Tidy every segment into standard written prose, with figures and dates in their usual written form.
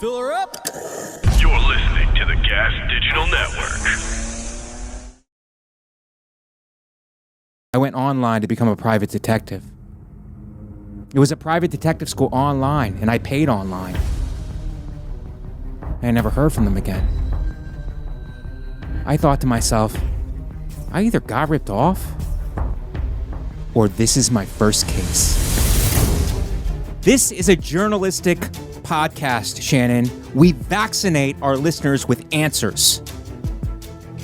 Fill her up. You're listening to the Gas Digital Network. I went online to become a private detective. It was a private detective school online, and I paid online. I never heard from them again. I thought to myself, I either got ripped off, or this is my first case. This is a journalistic podcast, Shannon. We vaccinate our listeners with answers.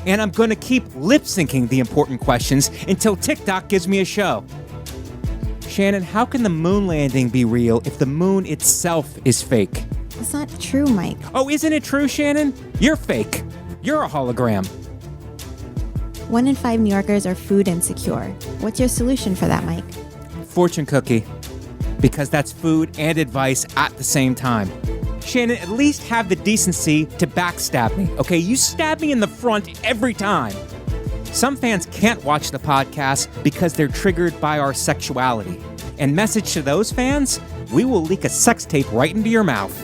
And I'm going to keep lip-syncing the important questions until TikTok gives me a show. Shannon, how can the moon landing be real if the moon itself is fake? It's not true, Mike. Oh, isn't it true, Shannon? You're fake. You're a hologram. 1 in 5 New Yorkers are food insecure. What's your solution for that, Mike? Fortune cookie. Because that's food and advice at the same time. Shannon, at least have the decency to backstab me, okay? You stab me in the front every time. Some fans can't watch the podcast because they're triggered by our sexuality. And message to those fans, we will leak a sex tape right into your mouth.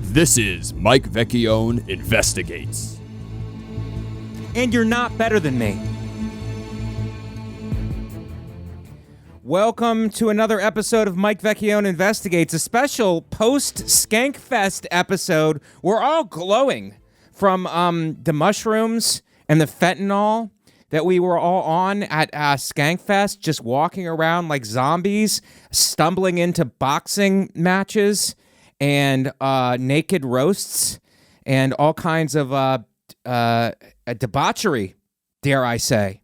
This is Mike Vecchione Investigates. And you're not better than me. Welcome to another episode of Mike Vecchione Investigates, a special post-Skankfest episode. We're all glowing from the mushrooms and the fentanyl that we were all on at Skankfest, just walking around like zombies, stumbling into boxing matches and naked roasts and all kinds of debauchery, dare I say.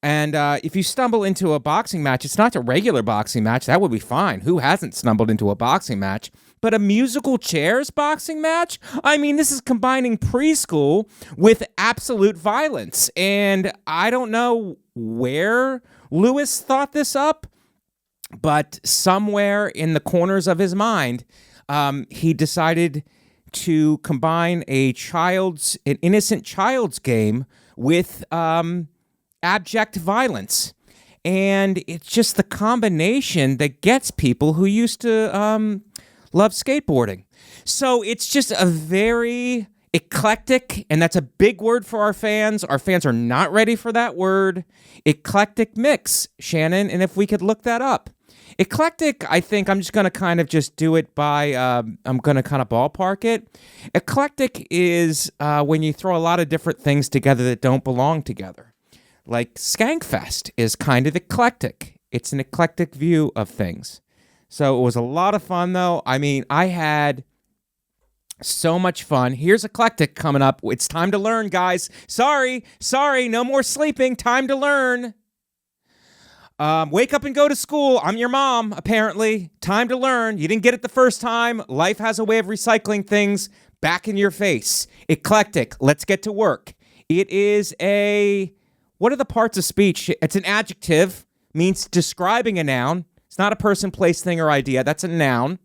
And if you stumble into a boxing match, it's not a regular boxing match. That would be fine. Who hasn't stumbled into a boxing match? But a musical chairs boxing match? I mean, this is combining preschool with absolute violence. And I don't know where Lewis thought this up, but somewhere in the corners of his mind, he decided to combine an innocent child's game with abject violence. And it's just the combination that gets people who used to love skateboarding. So it's just a very eclectic, and that's a big word for our fans. Our fans are not ready for that word. Eclectic mix, Shannon, and if we could look that up. Eclectic, I think I'm just going to kind of just do it by, I'm going to kind of ballpark it. Eclectic is when you throw a lot of different things together that don't belong together. Like Skankfest is kind of eclectic. It's an eclectic view of things. So it was a lot of fun, though. I mean, I had so much fun. Here's eclectic coming up. It's time to learn, guys. Sorry, no more sleeping. Time to learn. Wake up and go to school. I'm your mom, apparently. Time to learn. You didn't get it the first time. Life has a way of recycling things back in your face. Eclectic. Let's get to work. It is what are the parts of speech? It's an adjective, means describing a noun. It's not a person, place, thing, or idea. That's a noun.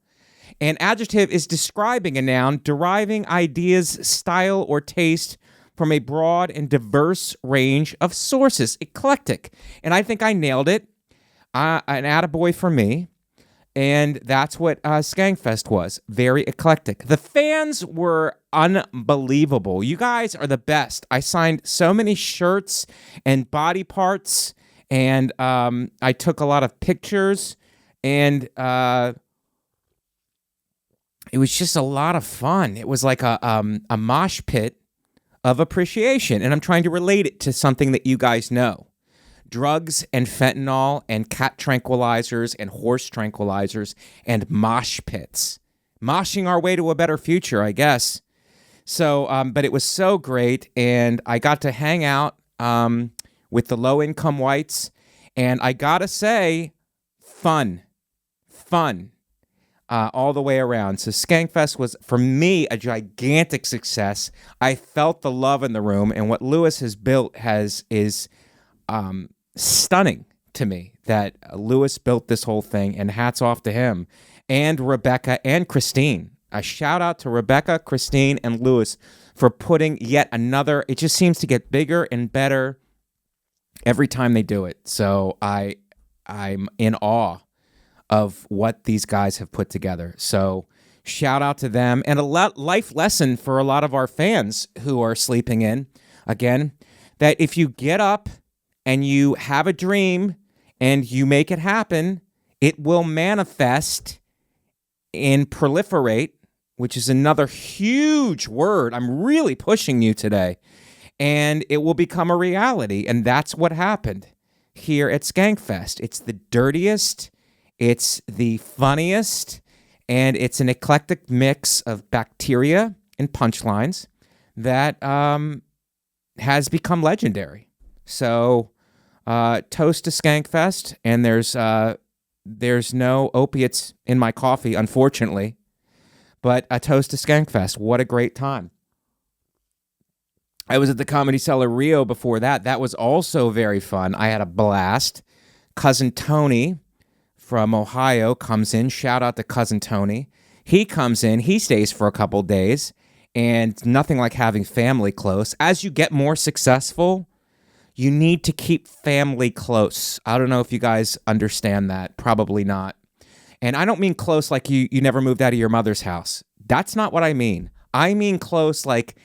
An adjective is describing a noun, deriving ideas, style, or taste from a broad and diverse range of sources. Eclectic. And I think I nailed it. An attaboy for me. And that's what Skankfest was. Very eclectic. The fans were unbelievable. You guys are the best. I signed so many shirts and body parts, and I took a lot of pictures, and it was just a lot of fun. It was like a mosh pit of appreciation, and I'm trying to relate it to something that you guys know. Drugs and fentanyl and cat tranquilizers and horse tranquilizers and mosh pits. Moshing our way to a better future, I guess. So, but it was so great, and I got to hang out with the low-income whites, and I gotta say, fun, all the way around. So Skankfest was, for me, a gigantic success. I felt the love in the room, and what Lewis has built is stunning to me, that Lewis built this whole thing, and hats off to him, and Rebecca and Christine. A shout out to Rebecca, Christine, and Lewis for putting yet another. It just seems to get bigger and better every time they do it. So I'm in awe of what these guys have put together. So Shout out to them. And a life lesson for a lot of our fans who are sleeping in, again, that if you get up and you have a dream and you make it happen, it will manifest and proliferate, which is another huge word. I'm really pushing you today. And it will become a reality. And that's what happened here at Skankfest. It's the dirtiest, it's the funniest, and it's an eclectic mix of bacteria and punchlines that has become legendary. So toast to Skankfest, and there's no opiates in my coffee, unfortunately, but a toast to Skankfest. What a great time. I was at the Comedy Cellar Rio before that. That was also very fun. I had a blast. Cousin Tony from Ohio comes in. Shout out to Cousin Tony. He comes in. He stays for a couple days, and nothing like having family close. As you get more successful, you need to keep family close. I don't know if you guys understand that. Probably not. And I don't mean close like you never moved out of your mother's house. That's not what I mean. I mean close like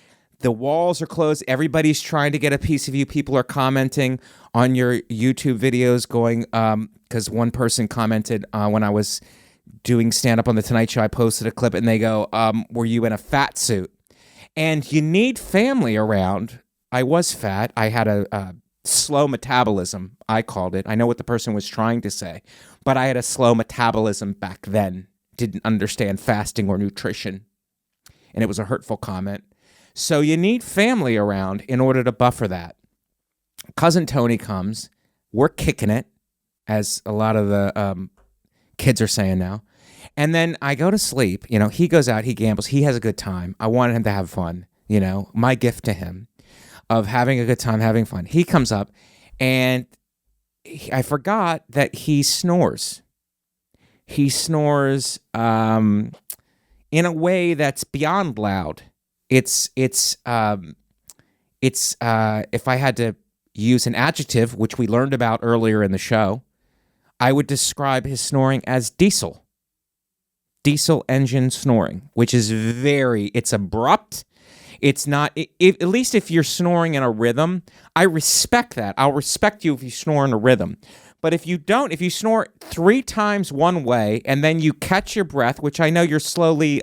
the walls are closed. Everybody's trying to get a piece of you. People are commenting on your YouTube videos going, because one person commented when I was doing stand-up on The Tonight Show, I posted a clip and they go, were you in a fat suit? And you need family around. I was fat. I had a slow metabolism, I called it. I know what the person was trying to say, but I had a slow metabolism back then. Didn't understand fasting or nutrition. And it was a hurtful comment. So you need family around in order to buffer that. Cousin Tony comes. We're kicking it, as a lot of the kids are saying now. And then I go to sleep. You know, he goes out, he gambles, he has a good time. I wanted him to have fun, you know, my gift to him of having a good time, having fun. He comes up, and I forgot that he snores. He snores in a way that's beyond loud. It's if I had to use an adjective, which we learned about earlier in the show, I would describe his snoring as diesel engine snoring, which is it's abrupt. It's not, at least if you're snoring in a rhythm, I respect that. I'll respect you if you snore in a rhythm. But if you don't, if you snore 3 times one way and then you catch your breath, which I know you're slowly,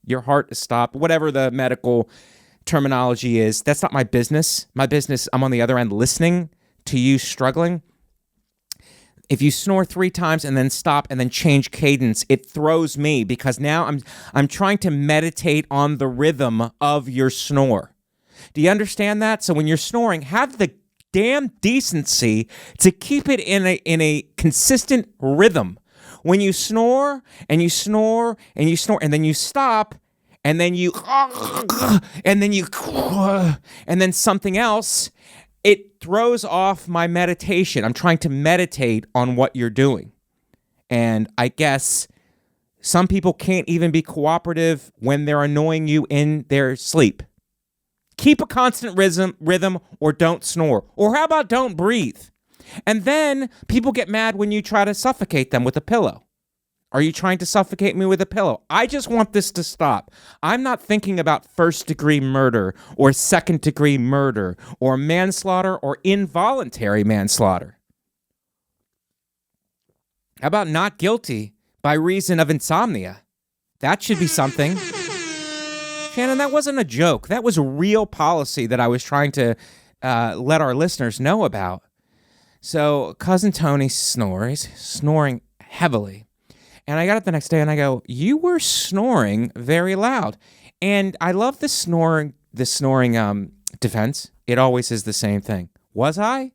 your heart is stopped, whatever the medical terminology is, that's not my business. My business, I'm on the other end listening to you struggling. If you snore 3 times and then stop and then change cadence, it throws me because now I'm trying to meditate on the rhythm of your snore. Do you understand that? So when you're snoring, have the damn decency to keep it in a consistent rhythm. When you snore and you snore and you snore and then you stop and then you and then something else, it throws off my meditation. I'm trying to meditate on what you're doing. And I guess some people can't even be cooperative when they're annoying you in their sleep. Keep a constant rhythm or don't snore. Or how about don't breathe? And then people get mad when you try to suffocate them with a pillow. Are you trying to suffocate me with a pillow? I just want this to stop. I'm not thinking about first-degree murder or second-degree murder or manslaughter or involuntary manslaughter. How about not guilty by reason of insomnia? That should be something. Shannon, that wasn't a joke. That was a real policy that I was trying to let our listeners know about. So Cousin Tony snores, snoring heavily. And I got up the next day and I go, you were snoring very loud. And I love the snoring defense. It always is the same thing. Was I?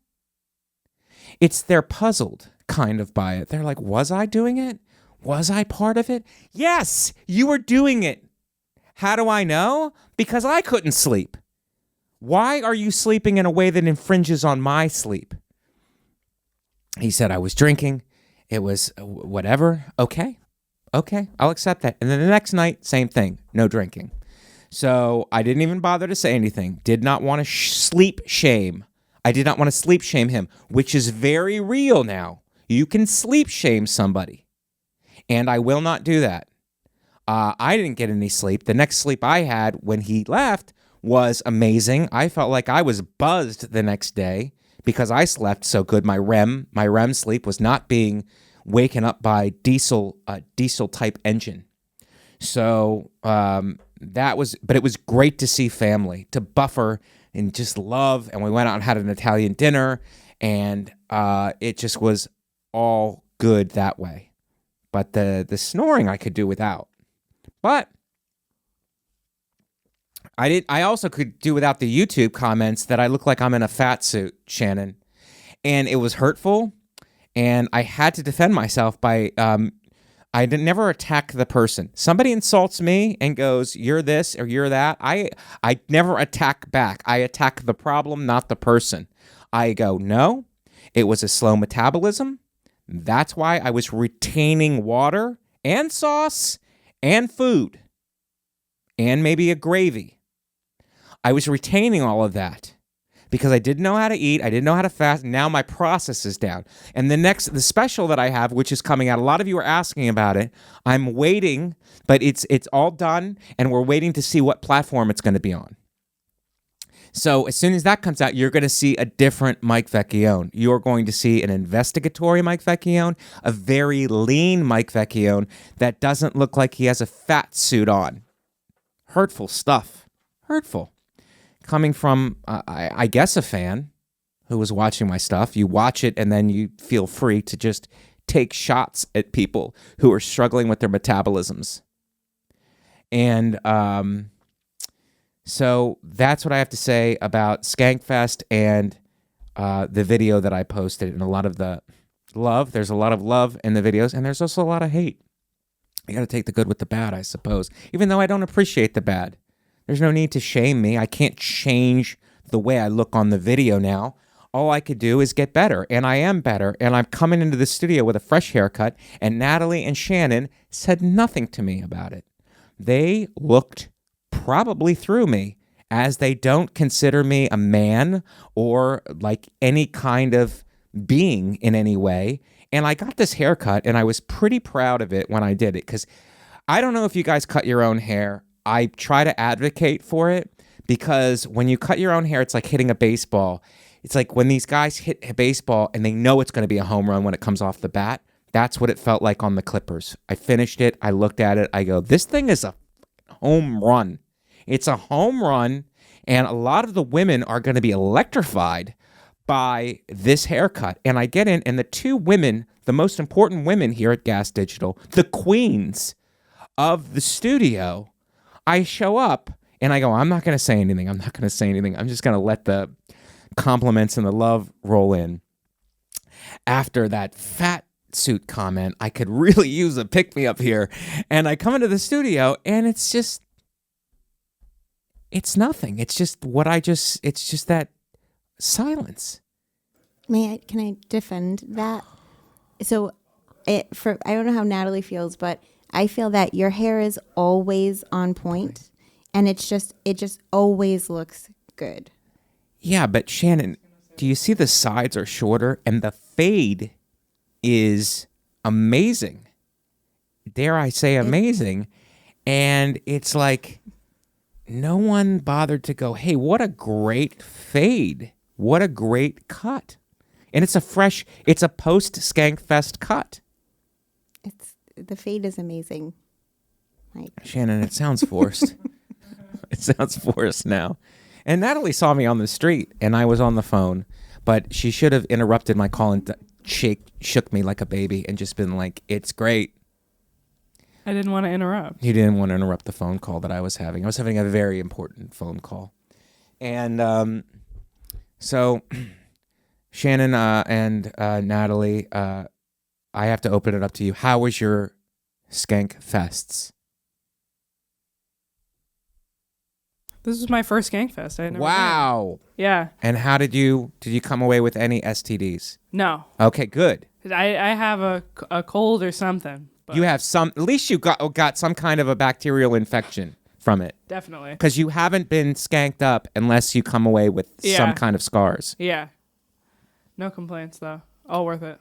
They're puzzled kind of by it. They're like, was I doing it? Was I part of it? Yes, you were doing it. How do I know? Because I couldn't sleep. Why are you sleeping in a way that infringes on my sleep? He said I was drinking. It was whatever. Okay, I'll accept that. And then the next night, same thing, no drinking. So I didn't even bother to say anything. Did not want to sleep shame. I did not want to sleep shame him, which is very real now. You can sleep shame somebody. And I will not do that. I didn't get any sleep. The next sleep I had when he left was amazing. I felt like I was buzzed the next day because I slept so good. My REM sleep was not being waken up by diesel type engine. So but it was great to see family, to buffer and just love. And we went out and had an Italian dinner, and it just was all good that way. But the snoring I could do without. But I also could do without the YouTube comments that I look like I'm in a fat suit, Shannon. And it was hurtful, and I had to defend myself by I never attack the person. Somebody insults me and goes, "You're this or you're that." I never attack back. I attack the problem, not the person. I go, "No, it was a slow metabolism. That's why I was retaining water and sauce and food and maybe a gravy. I was retaining all of that because I didn't know how to eat. I didn't know how to fast. Now my process is down. And the special that I have, which is coming out, a lot of you are asking about it. I'm waiting, but it's all done, and we're waiting to see what platform it's going to be on. So as soon as that comes out, you're going to see a different Mike Vecchione. You're going to see an investigatory Mike Vecchione, a very lean Mike Vecchione that doesn't look like he has a fat suit on. Hurtful stuff. Hurtful. Coming from, I guess, a fan who was watching my stuff. You watch it, and then you feel free to just take shots at people who are struggling with their metabolisms. And so that's what I have to say about Skankfest and the video that I posted, and a lot of the love. There's a lot of love in the videos, and there's also a lot of hate. You got to take the good with the bad, I suppose, even though I don't appreciate the bad. There's no need to shame me. I can't change the way I look on the video now. All I could do is get better, and I am better, and I'm coming into the studio with a fresh haircut, and Natalie and Shannon said nothing to me about it. They looked probably through me, as they don't consider me a man or like any kind of being in any way. And I got this haircut, and I was pretty proud of it when I did it, because I don't know if you guys cut your own hair. I try to advocate for it, because when you cut your own hair, it's like hitting a baseball. It's like when these guys hit a baseball and they know it's going to be a home run when it comes off the bat. That's what it felt like on the Clippers. I finished it. I looked at it. I go, this thing is a home run. It's a home run, and a lot of the women are going to be electrified by this haircut. And I get in, and the two women, the most important women here at Gas Digital, the queens of the studio, I show up, and I go, I'm not going to say anything. I'm not going to say anything. I'm just going to let the compliments and the love roll in. After that fat suit comment, I could really use a pick-me-up here. And I come into the studio, and it's just... It's nothing. It's just it's just that silence. Can I defend that? So I don't know how Natalie feels, but I feel that your hair is always on point, and it just always looks good. Yeah, but Shannon, do you see the sides are shorter, and the fade is amazing? Dare I say amazing? And it's like, no one bothered to go, hey, what a great fade. What a great cut. And it's a post-Skankfest cut. The fade is amazing. Shannon, it sounds forced. It sounds forced now. And Natalie saw me on the street, and I was on the phone, but she should have interrupted my call and shook me like a baby and just been like, it's great. I didn't want to interrupt. You didn't want to interrupt the phone call that I was having. I was having a very important phone call. And so Shannon and Natalie, I have to open it up to you. How was your Skankfests? This was my first Skankfest. I had never Wow. been. Yeah. And how did you come away with any STDs? No. Okay, good. I have a cold or something. But You have some, at least you got some kind of a bacterial infection from it. definitely. Because you haven't been skanked up unless you come away with some kind of scars. Yeah. No complaints, though. All worth it.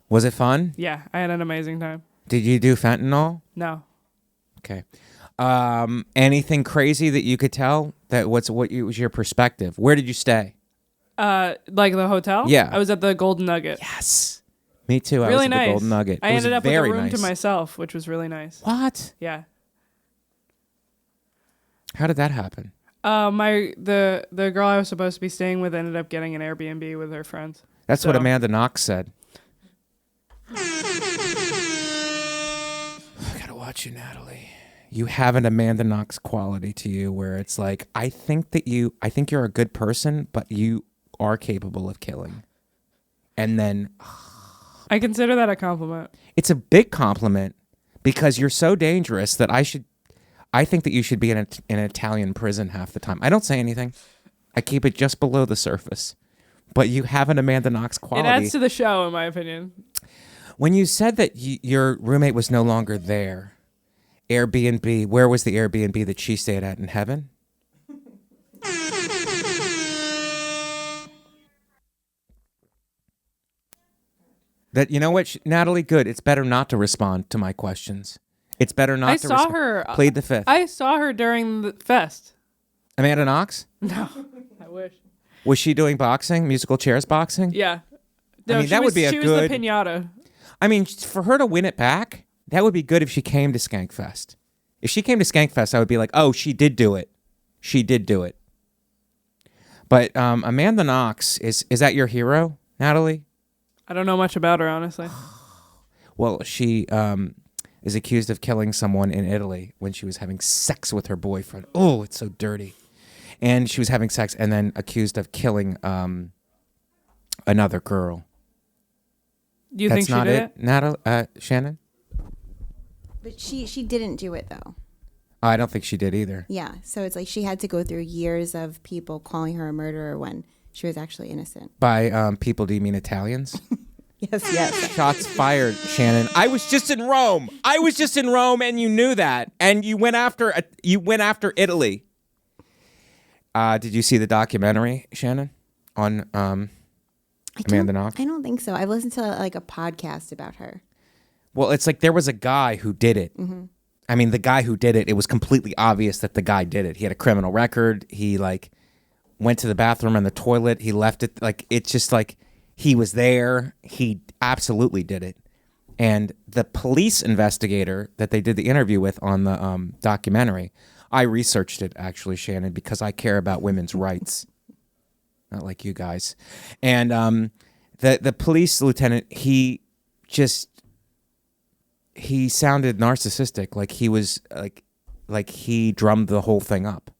Was it fun? Yeah, I had an amazing time. Did you do fentanyl? No. Okay. Anything crazy that you could tell? What was your perspective? Where did you stay? Like the hotel? Yeah. I was at the Golden Nugget. Yes. Me too. I Really was at nice. the Golden Nugget. I It was ended up with a very room to nice. myself, which was really nice. What? Yeah. How did that happen? The girl I was supposed to be staying with ended up getting an Airbnb with her friends. That's what So- Amanda Knox said. I gotta watch you, Natalie. You have an Amanda Knox quality to you where it's like, I think you're a good person, but you are capable of killing. And then I consider that a compliment. it's a big compliment because you're so dangerous that I think that you should be in an Italian prison half the time. I don't say anything. I keep it just below the surface. But you have an Amanda Knox quality. It adds to the show, in my opinion. When you said that your roommate was no longer there, Airbnb, where was the Airbnb that she stayed at in heaven? That, you know what, Natalie, good. It's better not to respond to my questions. It's better not I to saw her. Plead the fifth. I saw her during the fest. Amanda Knox? No, I wish. Was she doing boxing, musical chairs boxing? Yeah. I mean, she that would was- be a She good- was the pinata. I mean, for her to win it back, that would be good if she came to Skankfest. If she came to Skankfest, I would be like, oh, she did do it. She did do it. But Amanda Knox, is that your hero, Natalie? I don't know much about her, honestly. Well, she is accused of killing someone in Italy when she was having sex with her boyfriend. Oh, it's so dirty. And she was having sex and then accused of killing another girl. Do you That's think she not did it, Natalie, Shannon? But she didn't do it though. I don't think she did either. Yeah, so it's like she had to go through years of people calling her a murderer when she was actually innocent. By people, do you mean Italians? Yes. Shots fired, Shannon. I was just in Rome. And you knew that. And you went after Italy. Did you see the documentary, Shannon, on Amanda Knox? I don't think so. I've listened to like a podcast about her. Well, it's like there was a guy who did it. Mm-hmm. I mean, the guy who did it, it was completely obvious that the guy did it. He had a criminal record. He went to the bathroom and the toilet. He left it. It's just like he was there. He absolutely did it. And the police investigator that they did the interview with on the documentary, I researched it actually, Shannon, because I care about women's rights. Not like you guys. And the police lieutenant, he sounded narcissistic, like he was like he drummed the whole thing up.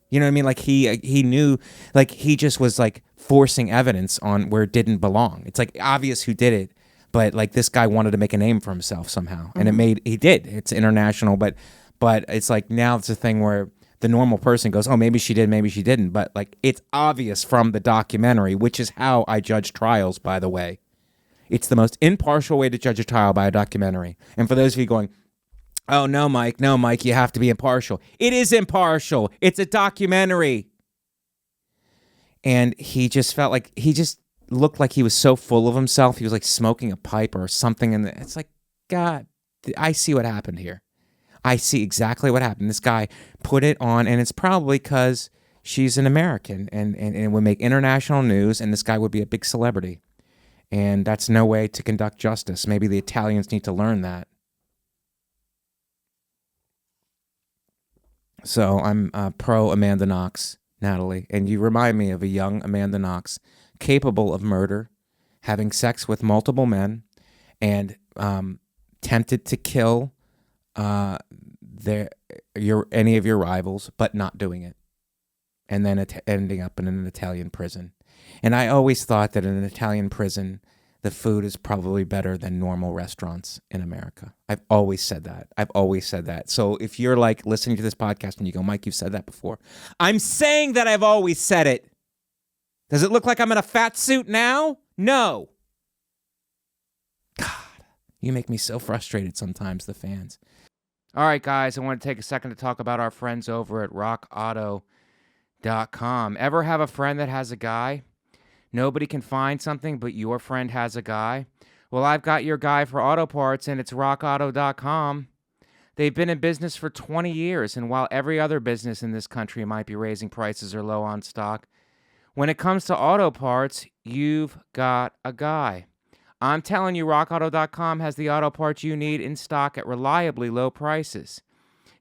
You know what I mean? Like he knew, like he just was like forcing evidence on where it didn't belong. It's like obvious who did it, but like this guy wanted to make a name for himself somehow, and he did. It's international, but it's like now it's a thing where the normal person goes, oh, maybe she did, maybe she didn't, but like it's obvious from the documentary, which is how I judge trials, by the way. It's the most impartial way to judge a trial, by a documentary. And for those of you going, oh, no, Mike, you have to be impartial. It is impartial. It's a documentary. And he just felt like, he just looked like he was so full of himself. He was like smoking a pipe or something. And it's like, God, I see what happened here. I see exactly what happened. This guy put it on, and it's probably because she's an American and it would make international news, and this guy would be a big celebrity. And that's no way to conduct justice. Maybe the Italians need to learn that. So I'm pro Amanda Knox, Natalie. And you remind me of a young Amanda Knox, capable of murder, having sex with multiple men, and tempted to kill any of your rivals, but not doing it. And then ending up in an Italian prison. And I always thought that in an Italian prison, the food is probably better than normal restaurants in America. I've always said that. So if you're like listening to this podcast and you go, Mike, you've said that before. I'm saying that I've always said it. Does it look like I'm in a fat suit now? No. God, you make me so frustrated sometimes, the fans. All right, guys, I want to take a second to talk about our friends over at rockauto.com. Ever have a friend that has a guy? Nobody can find something, but your friend has a guy? Well, I've got your guy for auto parts, and it's rockauto.com. They've been in business for 20 years, and while every other business in this country might be raising prices or low on stock, when it comes to auto parts, you've got a guy. I'm telling you, RockAuto.com has the auto parts you need in stock at reliably low prices.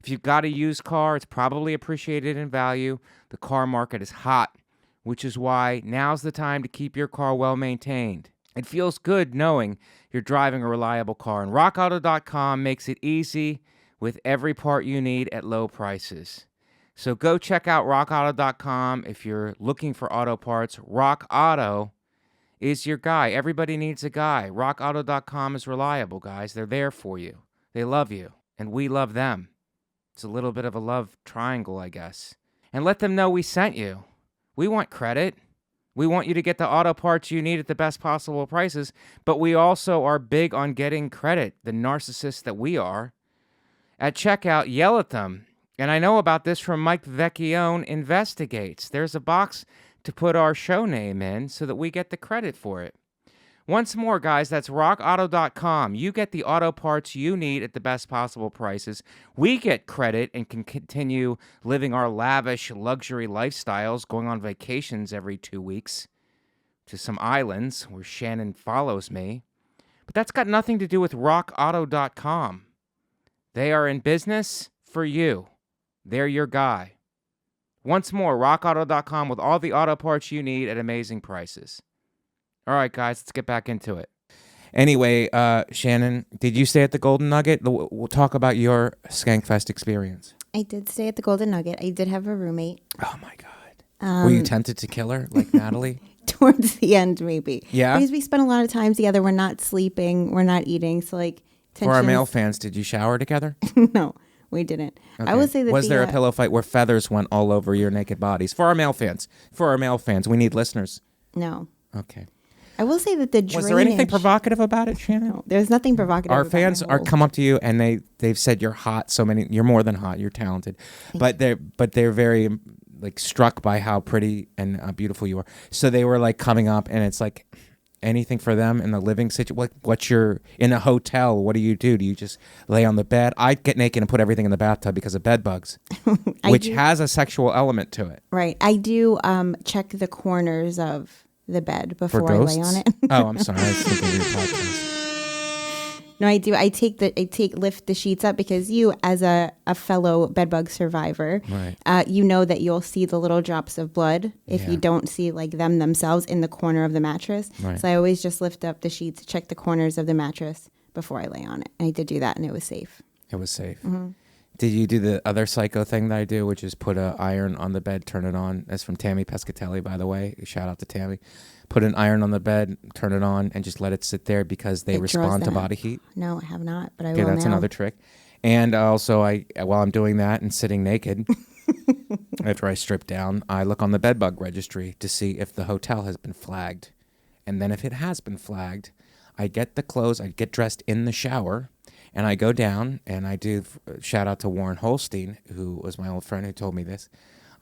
If you've got a used car, it's probably appreciated in value. The car market is hot, which is why now's the time to keep your car well maintained. It feels good knowing you're driving a reliable car, and RockAuto.com makes it easy with every part you need at low prices. So go check out RockAuto.com if you're looking for auto parts. Rock Auto is your guy. Everybody needs a guy. RockAuto.com is reliable, guys. They're there for you. They love you, and we love them. It's a little bit of a love triangle, I guess. And let them know we sent you. We want credit. We want you to get the auto parts you need at the best possible prices, but we also are big on getting credit, the narcissists that we are. At checkout, yell at them. And I know about this from Mike Vecchione Investigates. There's a box to put our show name in so that we get the credit for it. Once more, guys, that's rockauto.com. You get the auto parts you need at the best possible prices. We get credit and can continue living our lavish luxury lifestyles, going on vacations every 2 weeks to some islands where Shannon follows me. But that's got nothing to do with rockauto.com. They are in business for you. They're your guy. Once more, rockauto.com with all the auto parts you need at amazing prices. All right, guys, let's get back into it. Anyway, Shannon, did you stay at the Golden Nugget? We'll talk about your Skankfest experience. I did stay at the Golden Nugget. I did have a roommate. Oh, my God. Were you tempted to kill her like Natalie? Towards the end, maybe. Yeah? Because we spent a lot of time together. We're not sleeping. We're not eating. So, like, For our male fans, did you shower together? No, we didn't. Okay. I will say that Was there a pillow fight where feathers went all over your naked bodies? For our male fans. We need listeners. No. Okay. I will say that the drainage... Was there anything provocative about it, Shannon? No, there's nothing provocative Our about fans my whole- come up to you and they've said you're hot. You're more than hot. You're talented, but they're very like struck by how pretty and beautiful you are. So they were like coming up, and it's like anything for them in the living situation. What's your in a hotel? What do you do? Do you just lay on the bed? I get naked and put everything in the bathtub because of bed bugs, which has a sexual element to it. Right. I do check the corners of the bed before I lay on it. Oh, I'm sorry. I was thinking of your podcast. No, I do. I lift the sheets up because you, as a fellow bedbug survivor, right. You know that you'll see the little drops of blood if you don't see like them themselves in the corner of the mattress. Right. So I always just lift up the sheets, check the corners of the mattress before I lay on it. And I did do that, and it was safe. It was safe. Mm-hmm. Did you do the other psycho thing that I do, which is put an iron on the bed, turn it on? That's from Tammy Pescatelli, by the way. Shout out to Tammy. Put an iron on the bed, turn it on, and just let it sit there because they respond to body heat. No, I have not, but I will Okay, that's now. another trick. And also, while I'm doing that and sitting naked, after I strip down, I look on the bedbug registry to see if the hotel has been flagged. And then if it has been flagged, I get the clothes, I get dressed in the shower, and I go down and I do, shout out to Warren Holstein, who was my old friend who told me this.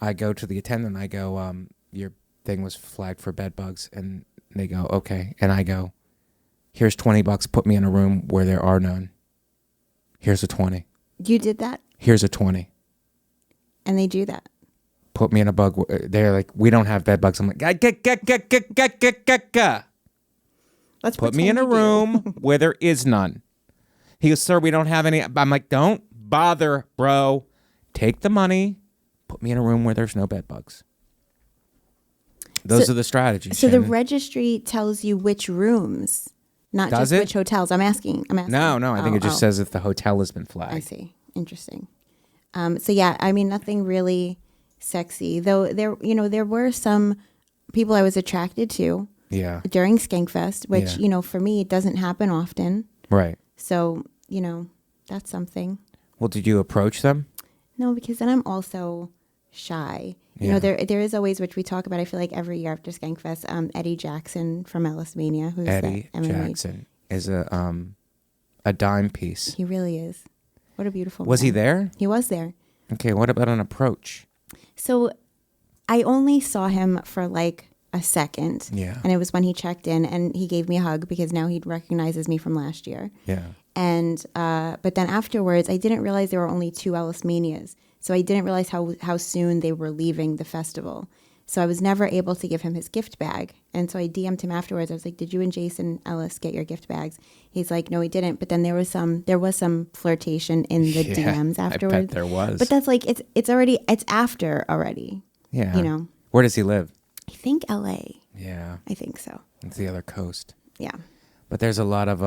I go to the attendant, I go, your thing was flagged for bed bugs. And they go, okay. And I go, here's $20, put me in a room where there are none. Here's a 20. You did that? Here's a 20. And they do that? Put me in a bug. They're like, we don't have bed bugs. I'm like, Let's put me in a room where there is none. He goes, sir, we don't have any. I'm like, don't bother, bro. Take the money. Put me in a room where there's no bed bugs. Those are the strategies. So Shannon. the registry tells you which rooms, not Does just it? which hotels. I'm asking. No. I think it just says if the hotel has been flagged. I see. Interesting. So yeah, I mean, nothing really sexy, though. There were some people I was attracted to. Yeah. During Skankfest, which for me, it doesn't happen often. Right. So that's something. Well, did you approach them? No, because then I'm also shy. Yeah. There is always, which we talk about, I feel like every year after Skankfest, Eddie Jackson from Ellis Mania, who's Eddie the MMA. Jackson is a dime piece. He really is. What a beautiful Was man. he there? He was there. Okay, what about an approach? So I only saw him for like a second. Yeah. And it was when he checked in and he gave me a hug because now he recognizes me from last year. Yeah. And but then afterwards, I didn't realize there were only 2 Ellis Manias. So I didn't realize how soon they were leaving the festival. So I was never able to give him his gift bag. And so I DM'd him afterwards. I was like, "Did you and Jason Ellis get your gift bags?" He's like, "No, he didn't." But then there was some flirtation in the DMs afterwards. I bet there was. But that's like it's after already. Yeah. You know. Where does he live? I think LA. Yeah. I think so. It's the other coast. Yeah. But there's a lot of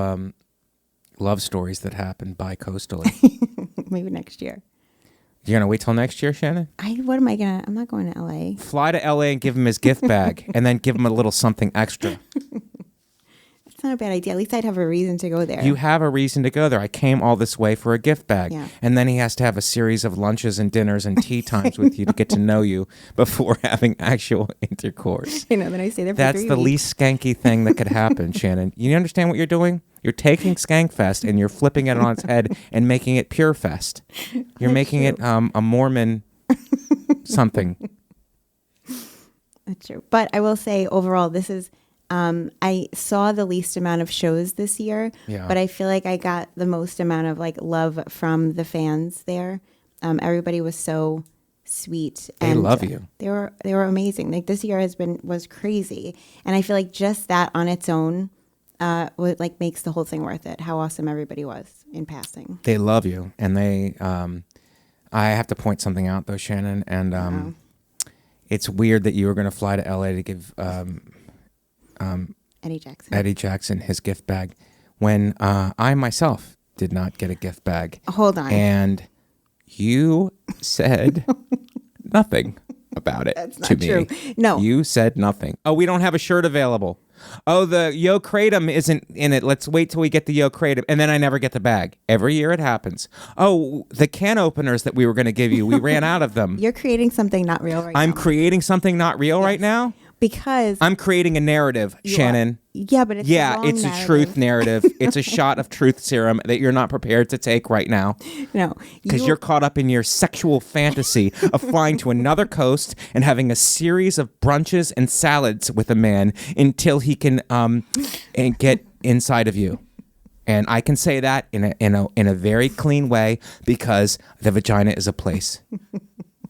love stories that happen bi-coastally. Maybe next year. You're going to wait till next year, Shannon? I'm not going to LA. Fly to LA and give him his gift bag and then give him a little something extra. It's not a bad idea. At least I'd have a reason to go there. You have a reason to go there. I came all this way for a gift bag. Yeah. And then he has to have a series of lunches and dinners and tea times with you to get to know you before having actual intercourse. You know, then I stay there for That's 3 the weeks. least skanky thing that could happen, Shannon. You understand what you're doing? You're taking Skankfest and you're flipping it on its head and making it Pure Fest. You're making it a Mormon something. That's true. But I will say overall, this is, I saw the least amount of shows this year, Yeah. but I feel like I got the most amount of like love from the fans there. Everybody was so sweet. They and love you. They were amazing. Like this year was crazy. And I feel like just that on its own, like makes the whole thing worth it. How awesome everybody was in passing. They love you. And they, I have to point something out though, Shannon. And it's weird that you were going to fly to LA to give Eddie Jackson his gift bag when I myself did not get a gift bag. Hold on. And you said nothing about it. That's to not true. me. No. You said nothing. Oh, we don't have a shirt available. Oh, the Yo Kratom isn't in it. Let's wait till we get the Yo Kratom. And then I never get the bag. Every year it happens. Oh, the can openers that we were going to give you, we ran out of them. You're creating something not real right now. I'm creating something not real right now? Because I'm creating a narrative, Shannon. Yeah, but it's the wrong it's narrative. a truth narrative. It's a shot of truth serum that you're not prepared to take right now. No, Because you're caught up in your sexual fantasy of flying to another coast and having a series of brunches and salads with a man until he can and get inside of you. And I can say that in a very clean way because the vagina is a place.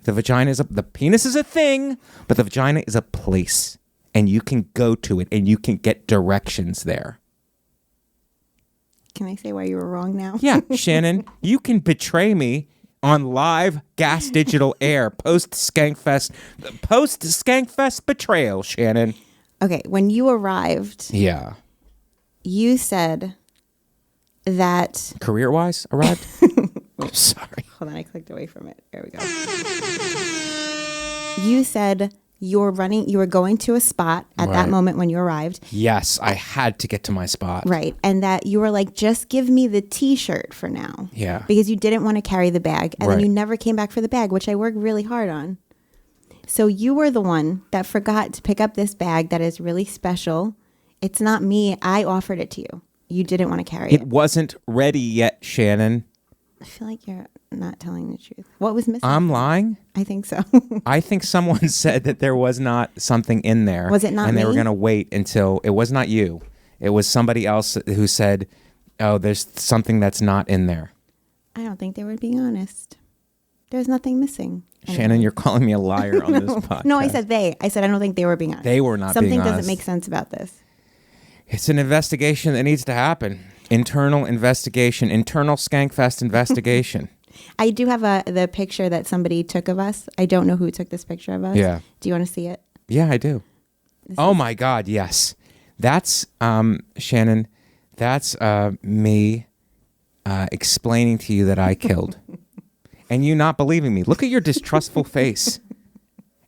The penis is a thing, but the vagina is a place. And you can go to it and you can get directions there. Can I say why you were wrong now? Yeah, Shannon, you can betray me on live Gas Digital Air post Skankfest betrayal, Shannon. Okay, when you arrived, Yeah. you said that. Career-wise, arrived? Sorry. Hold on, I clicked away from it. There we go. You said you were going to a spot at that Right. moment when you arrived. Yes, I had to get to my spot. Right. And that you were like, just give me the t-shirt for now. Yeah. Because you didn't want to carry the bag. And then Right. you never came back for the bag, which I worked really hard on. So you were the one that forgot to pick up this bag that is really special. It's not me. I offered it to you. You didn't want to carry it. It wasn't ready yet, Shannon. I feel like you're not telling the truth. What was missing? I'm lying? I think so. I think someone said that there was not something in there. Was it not And they were me? going to wait until... It was not you. It was somebody else who said, oh, there's something that's not in there. I don't think they were being honest. There's nothing missing. Shannon, you're calling me a liar on this podcast. No, I said they. I said I don't think they were being honest. They were not Something being doesn't honest. make sense about this. It's an investigation that needs to happen. Internal investigation. Internal Skankfest investigation. I do have the picture that somebody took of us. I don't know who took this picture of us. Yeah. Do you want to see it? Yeah, I do. My God, yes. That's, Shannon, that's me explaining to you that I killed. And you not believing me. Look at your distrustful face.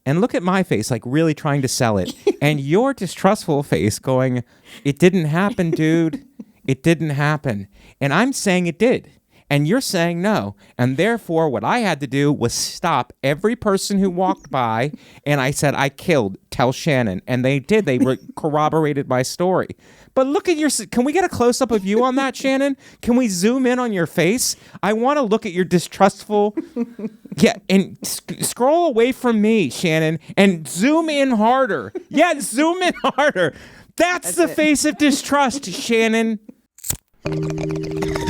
And look at my face, like really trying to sell it. And your distrustful face going, it didn't happen, dude. It didn't happen. And I'm saying it did. And you're saying no. And therefore, what I had to do was stop every person who walked by. And I said, I killed. Tell Shannon. And they did. They corroborated my story. But look at your... Can we get a close-up of you on that, Shannon? Can we zoom in on your face? I want to look at your distrustful... Yeah, and scroll away from me, Shannon, and zoom in harder. Yeah, zoom in harder. That's the face of distrust, Shannon.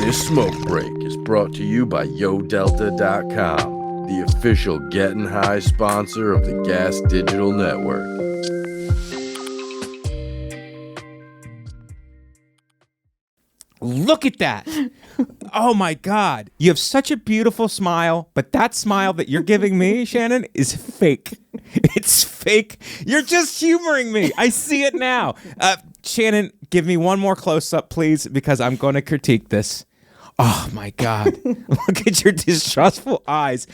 This smoke break is brought to you by YoDelta.com, the official Getting High sponsor of the Gas Digital Network. Look at that. Oh my God. You have such a beautiful smile, but that smile that you're giving me, Shannon, is fake. It's fake. You're just humoring me. I see it now. Shannon, give me one more close up, please, because I'm going to critique this. Oh my God. Look at your distrustful eyes.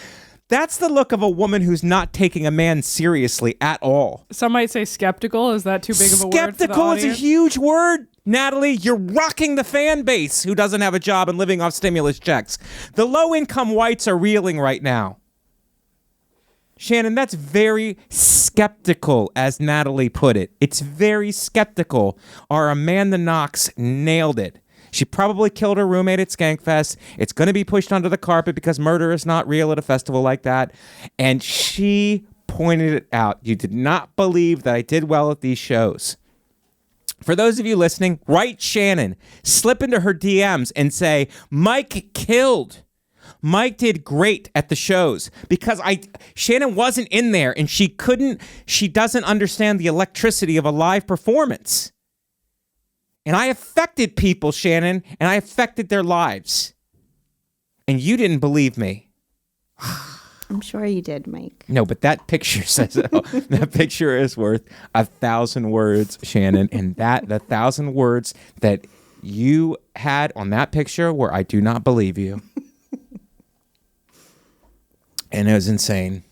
That's the look of a woman who's not taking a man seriously at all. Some might say skeptical. Is that too big of a word for the Skeptical is a audience? huge word. Natalie, you're rocking the fan base who doesn't have a job and living off stimulus checks. The low-income whites are reeling right now. Shannon, that's very skeptical, as Natalie put it. It's very skeptical. Our Amanda Knox nailed it. She probably killed her roommate at Skankfest. It's going to be pushed under the carpet because murder is not real at a festival like that. And she pointed it out. You did not believe that I did well at these shows. For those of you listening, write Shannon. Slip into her DMs and say, Mike killed. Mike did great at the shows because Shannon wasn't in there and she doesn't understand the electricity of a live performance. And I affected people, Shannon, and I affected their lives. And you didn't believe me. I'm sure you did, Mike. No, but that picture says it all. That picture is worth 1,000 words, Shannon. And the 1,000 words that you had on that picture where I do not believe you. And it was insane.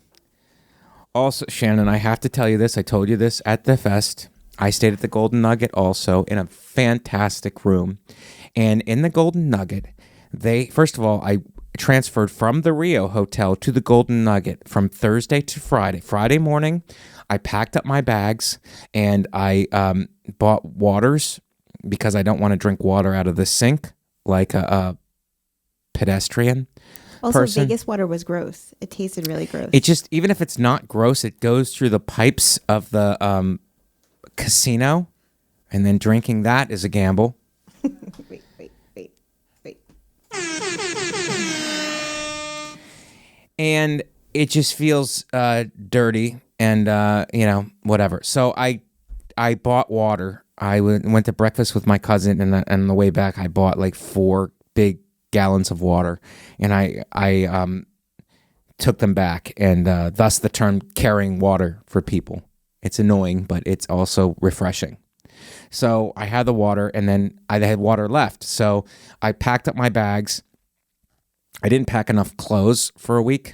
Also, Shannon, I have to tell you this. I told you this at the fest. I stayed at the Golden Nugget also in a fantastic room. And in the Golden Nugget, first of all, I transferred from the Rio Hotel to the Golden Nugget from Thursday to Friday. Friday morning, I packed up my bags and I bought waters because I don't want to drink water out of the sink like a pedestrian. Also, person. Vegas water was gross. It tasted really gross. It just, even if it's not gross, it goes through the pipes of the casino, and then drinking that is a gamble. Wait. And it just feels dirty and, whatever. So I bought water. I went to breakfast with my cousin, and on the way back, I bought like 4 big gallons of water, and I took them back, and thus the term carrying water for people. It's annoying, but it's also refreshing. So I had the water, and then I had water left. So I packed up my bags. I didn't pack enough clothes for a week,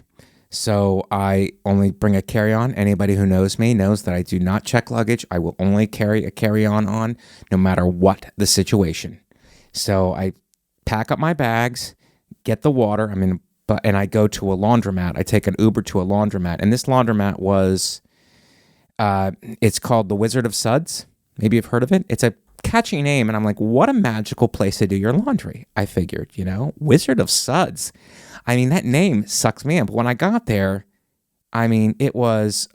so I only bring a carry-on. Anybody who knows me knows that I do not check luggage. I will only carry a carry-on on no matter what the situation. So I pack up my bags, get the water, and I go to a laundromat. I take an Uber to a laundromat, and this laundromat was, it's called the Wizard of Suds. Maybe you've heard of it. It's a catchy name, and I'm like, what a magical place to do your laundry. I figured, Wizard of Suds. That name sucks me in. But when I got there, it was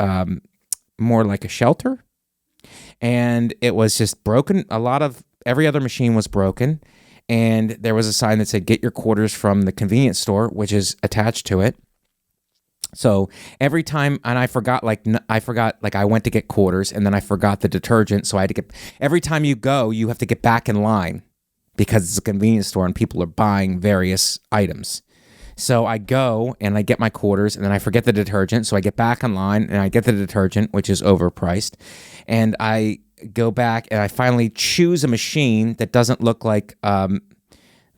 more like a shelter, and it was just broken. Every other machine was broken, and there was a sign that said, get your quarters from the convenience store, which is attached to it. So every time, and I forgot, I went to get quarters, and then I forgot the detergent. So I had to every time you go, you have to get back in line because it's a convenience store and people are buying various items. So I go and I get my quarters, and then I forget the detergent. So I get back in line and I get the detergent, which is overpriced. And I go back and I finally choose a machine that doesn't look like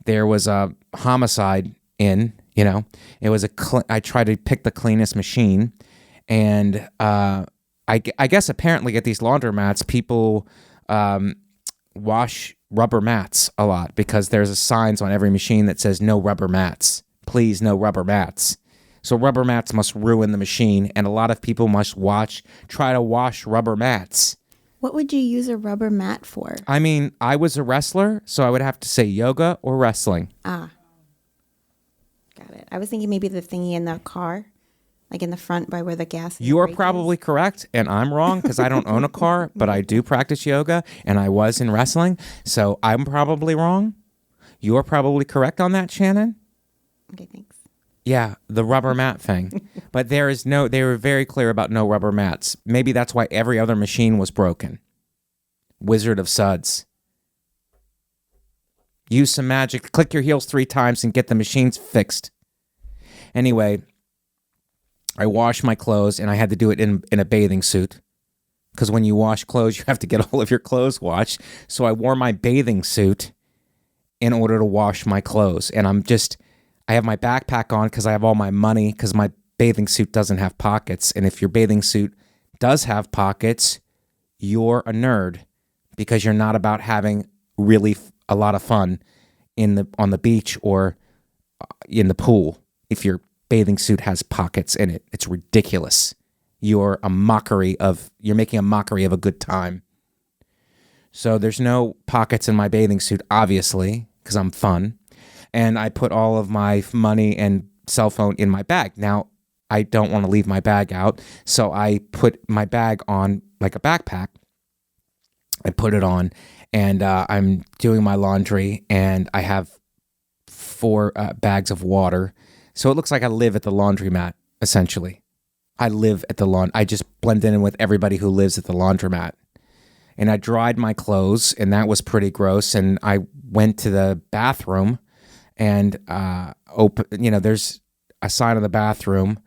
there was a homicide in. It was I tried to pick the cleanest machine, and I guess apparently at these laundromats, people wash rubber mats a lot because there's a signs on every machine that says no rubber mats. Please, no rubber mats. So rubber mats must ruin the machine, and a lot of people must try to wash rubber mats. What would you use a rubber mat for? I was a wrestler, so I would have to say yoga or wrestling. Ah. Got it. I was thinking maybe the thingy in the car, like in the front by where the gas. You are probably correct, and I'm wrong because I don't own a car, but I do practice yoga, and I was in wrestling, so I'm probably wrong. You're probably correct on that, Shannon. Okay, thanks. Yeah, the rubber mat thing. But they were very clear about no rubber mats. Maybe that's why every other machine was broken. Wizard of Suds. Use some magic. Click your heels 3 times and get the machines fixed. Anyway, I washed my clothes, and I had to do it in a bathing suit. Because when you wash clothes, you have to get all of your clothes washed. So I wore my bathing suit in order to wash my clothes. And I have my backpack on because I have all my money, because my bathing suit doesn't have pockets. And if your bathing suit does have pockets, you're a nerd, because you're not about having really a lot of fun on the beach or in the pool. If your bathing suit has pockets in it, it's ridiculous. You're making a mockery of a good time. So there's no pockets in my bathing suit, obviously, because I'm fun. And I put all of my money and cell phone in my bag. Now, I don't want to leave my bag out, so I put my bag on like a backpack. I put it on, and I'm doing my laundry, and I have 4 bags of water. So it looks like I live at the laundromat, essentially. I live at the I just blend in with everybody who lives at the laundromat. And I dried my clothes, and that was pretty gross. And I went to the bathroom, and there's a sign on the bathroom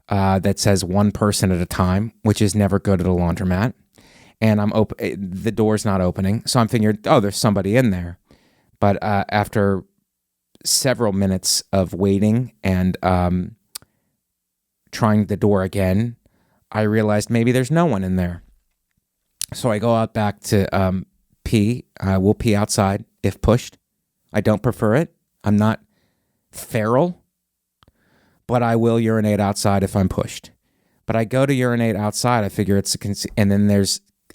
that says 1 person at a time, which is never good at a laundromat. And the door's not opening, so I'm thinking, there's somebody in there. But after several minutes of waiting and trying the door again, I realized maybe there's no one in there. So I go out back to pee. I will pee outside if pushed. I don't prefer it. I'm not feral, but I will urinate outside if I'm pushed. But I go to urinate outside. I figure and then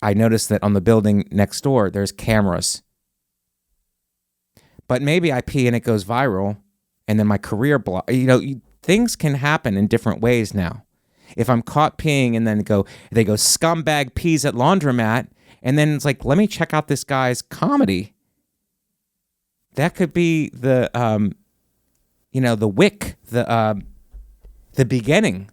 I noticed that on the building next door, there's cameras. But maybe I pee and it goes viral, and then my career things can happen in different ways now. If I'm caught peeing and then they go scumbag pees at laundromat, and then it's like, let me check out this guy's comedy. That could be the wick, the beginning.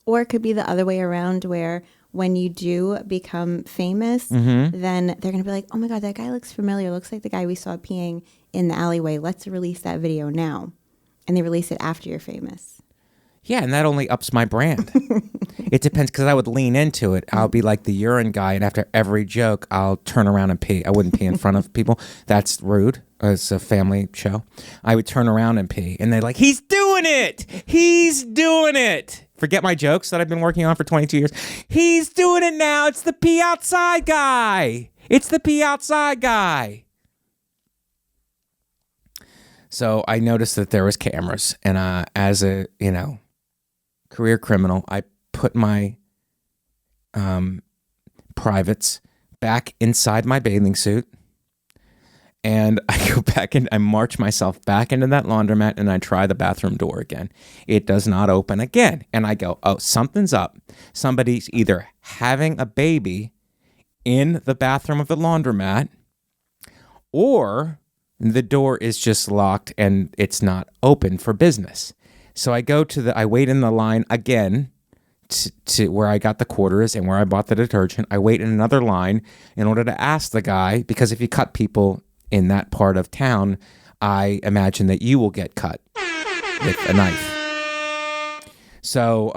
Or it could be the other way around, where when you do become famous, then they're going to be like, oh my God, that guy looks familiar. Looks like the guy we saw peeing in the alleyway. Let's release that video now. And they release it after you're famous. Yeah, and that only ups my brand. It depends, because I would lean into it. I'll be like the urine guy, and after every joke, I'll turn around and pee. I wouldn't pee in front of people. That's rude. It's a family show. I would turn around and pee, and they're like, he's doing it! He's doing it! Forget my jokes that I've been working on for 22 years. He's doing it now! It's the pee outside guy! It's the pee outside guy! So I noticed that there was cameras, and as a, career criminal, I put my privates back inside my bathing suit, and I go back and I march myself back into that laundromat, and I try the bathroom door again. It does not open again, and I go, oh, something's up. Somebody's either having a baby in the bathroom of the laundromat, or the door is just locked and it's not open for business. So I wait in the line again to where I got the quarters and where I bought the detergent. I wait in another line in order to ask the guy, because if you cut people in that part of town, I imagine that you will get cut with a knife. So,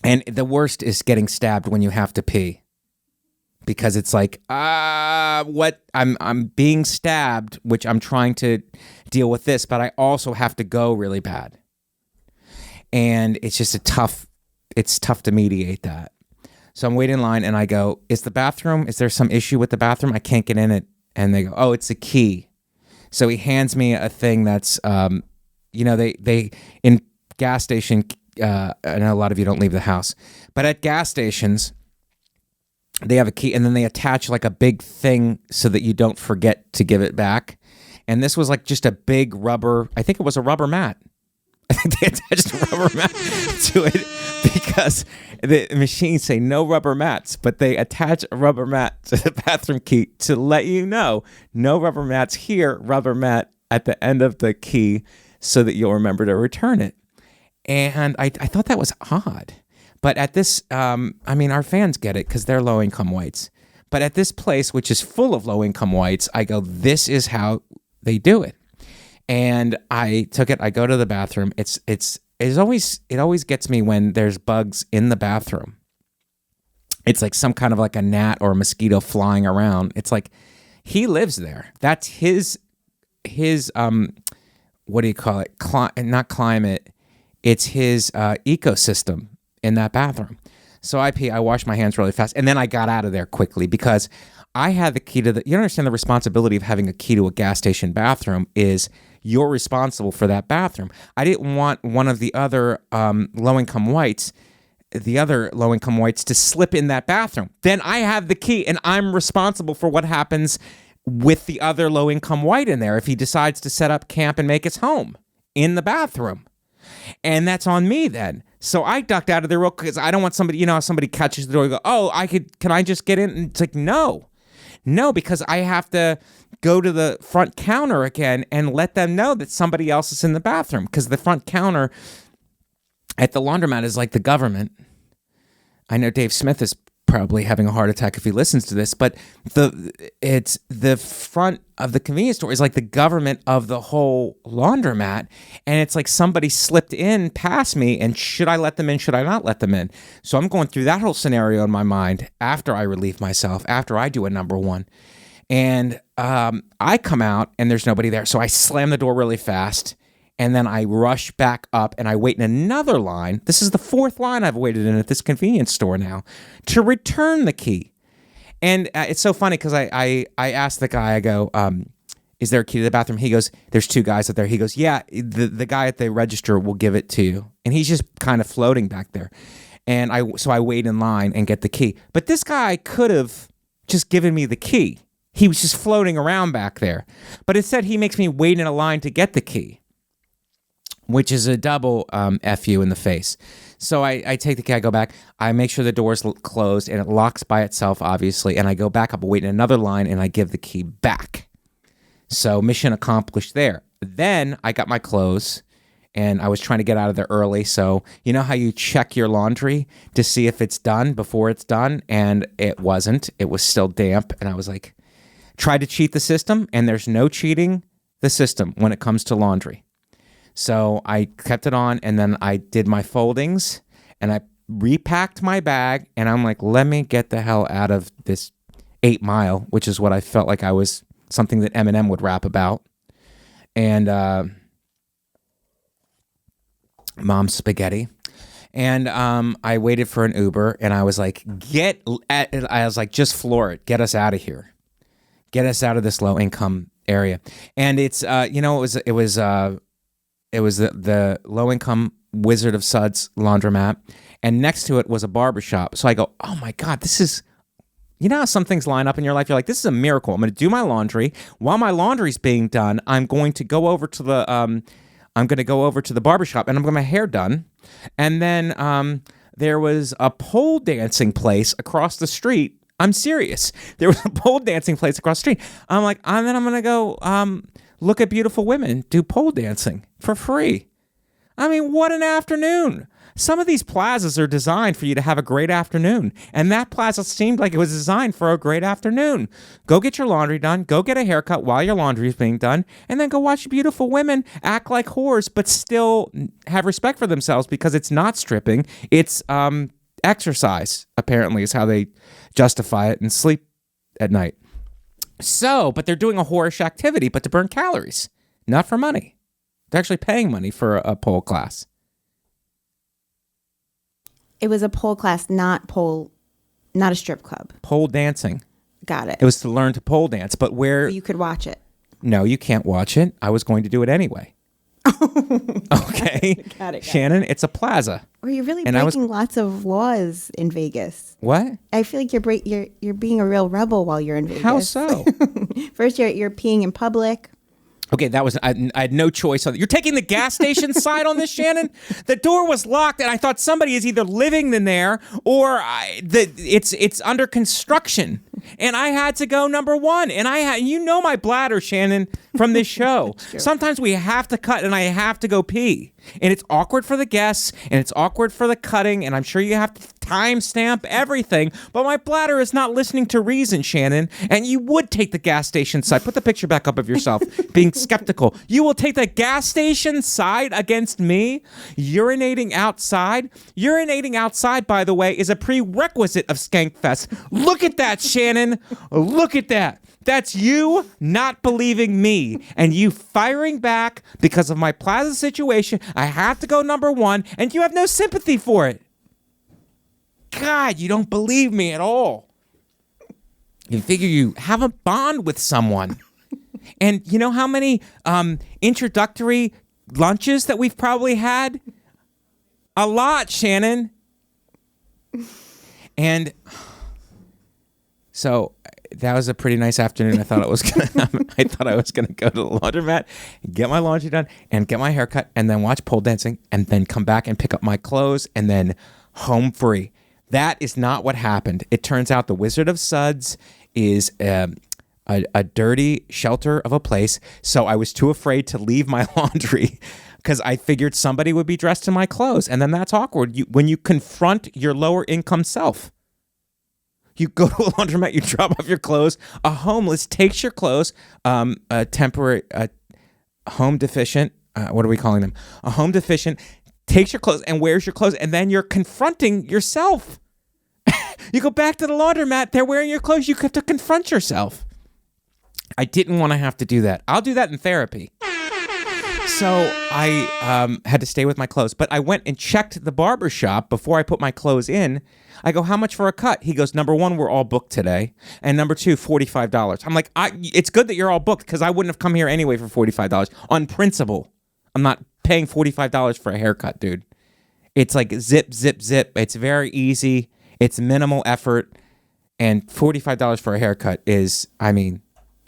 and the worst is getting stabbed when you have to pee. Because it's like, I'm being stabbed, which I'm trying to deal with this, but I also have to go really bad. And it's just it's tough to mediate that. So I'm waiting in line, and I go, is there some issue with the bathroom? I can't get in it. And they go, oh, it's a key. So he hands me a thing that's, they in gas station, I know a lot of you don't leave the house, but at gas stations, they have a key, and then they attach like a big thing so that you don't forget to give it back. And this was like just a big I think it was a rubber mat. I think they attached a rubber mat to it because the machines say no rubber mats, but they attach a rubber mat to the bathroom key to let you know, no rubber mats here, rubber mat at the end of the key so that you'll remember to return it. And I thought that was odd. But at this, our fans get it because they're low-income whites. But at this place, which is full of low-income whites, I go, this is how they do it. And I took it. I go to the bathroom. It always gets me when there's bugs in the bathroom. It's like some kind of like a gnat or a mosquito flying around. It's like he lives there. That's his what do you call it? Not climate. It's his ecosystem in that bathroom. So I pee. I wash my hands really fast, and then I got out of there quickly because I had the key to you understand the responsibility of having a key to a gas station bathroom is you're responsible for that bathroom. I didn't want one of the other low-income whites to slip in that bathroom. Then I have the key, and I'm responsible for what happens with the other low-income white in there if he decides to set up camp and make his home in the bathroom. And that's on me then. So I ducked out of there real quick because I don't want somebody, somebody catches the door and go, oh, can I just get in? And it's like, no, because I have to go to the front counter again and let them know that somebody else is in the bathroom because the front counter at the laundromat is like the government. I know Dave Smith is probably having a heart attack if he listens to this, but it's the front of the convenience store is like the government of the whole laundromat, and it's like somebody slipped in past me, and should I let them in, should I not let them in? So I'm going through that whole scenario in my mind after I relieve myself, after I do a number one, and I come out and there's nobody there, so I slam the door really fast. And then I rush back up and I wait in another line. This is the fourth line I've waited in at this convenience store now to return the key. And it's so funny because I asked the guy, I go, is there a key to the bathroom? He goes, there's two guys up there. He goes, yeah, the guy at the register will give it to you. And he's just kind of floating back there. And so I wait in line and get the key. But this guy could have just given me the key. He was just floating around back there. But instead, he makes me wait in a line to get the key, which is a double F you in the face. So I take the key, I go back, I make sure the door's closed, and it locks by itself, obviously, and I go back up, I wait in another line, and I give the key back. So mission accomplished there. Then I got my clothes, and I was trying to get out of there early, so you know how you check your laundry to see if it's done before it's done, and it wasn't. It was still damp, and I was like, tried to cheat the system, and there's no cheating the system when it comes to laundry. So I kept it on, and then I did my foldings, and I repacked my bag, and I'm like, let me get the hell out of this 8 Mile, which is what I felt like I was, something that Eminem would rap about. And Mom's spaghetti. And I waited for an Uber, and I was like, just floor it. Get us out of here. Get us out of this low-income area. And it's, it was the low-income Wizard of Suds laundromat, and next to it was a barbershop. So I go, oh my God, this is, how some things line up in your life? You're like, this is a miracle. I'm going to do my laundry. While my laundry's being done, I'm going to go over to the barbershop, and I'm going to get my hair done. And then there was a pole dancing place across the street. I'm serious. There was a pole dancing place across the street. I'm like, and then I'm going to go look at beautiful women do pole dancing for free. I mean, what an afternoon. Some of these plazas are designed for you to have a great afternoon. And that plaza seemed like it was designed for a great afternoon. Go get your laundry done. Go get a haircut while your laundry is being done. And then go watch beautiful women act like whores, but still have respect for themselves because it's not stripping. It's exercise, apparently, is how they justify it, and sleep at night. So, but they're doing a whorish activity, but to burn calories, not for money. They're actually paying money for a pole class. It was a pole class, not a strip club. Pole dancing. Got it. It was to learn to pole dance, but where... You could watch it. No, you can't watch it. I was going to do it anyway. Okay. Got it. Shannon, it's a plaza. Or you're really breaking lots of laws in Vegas. What? I feel like you're being a real rebel while you're in Vegas. How so? First, you're peeing in public. Okay, I had no choice. You're taking the gas station side on this, Shannon? The door was locked, and I thought somebody is either living in there or it's under construction. And I had to go number one. And my bladder, Shannon, from this show. Sometimes we have to cut, and I have to go pee. And it's awkward for the guests, and it's awkward for the cutting, and I'm sure you have to timestamp everything, but my bladder is not listening to reason, Shannon, and you would take the gas station side. Put the picture back up of yourself being skeptical. You will take the gas station side against me? Urinating outside? Urinating outside, by the way, is a prerequisite of Skankfest. Look at that, Shannon. Look at that. That's you not believing me and you firing back because of my plaza situation. I have to go number one, and you have no sympathy for it. God, you don't believe me at all. You figure you have a bond with someone. And you know how many introductory lunches that we've probably had? A lot, Shannon. And so that was a pretty nice afternoon. I thought I was gonna go to the laundromat, get my laundry done, and get my hair cut, and then watch pole dancing, and then come back and pick up my clothes, and then home free. That is not what happened. It turns out the Wizard of Suds is a dirty shelter of a place, so I was too afraid to leave my laundry because I figured somebody would be dressed in my clothes, and then that's awkward. When you confront your lower income self. You go to a laundromat, you drop off your clothes. A homeless takes your clothes. A temporary, home deficient, what are we calling them? A home deficient takes your clothes and wears your clothes, and then you're confronting yourself. You go back to the laundromat, they're wearing your clothes, you have to confront yourself. I didn't want to have to do that. I'll do that in therapy. So I had to stay with my clothes, but I went and checked the barber shop before I put my clothes in. I go, how much for a cut? He goes, number one, we're all booked today. And number two, $45. I'm like, it's good that you're all booked because I wouldn't have come here anyway for $45 on principle. I'm not paying $45 for a haircut, dude. It's like zip, zip, zip. It's very easy. It's minimal effort. And $45 for a haircut is, crazy.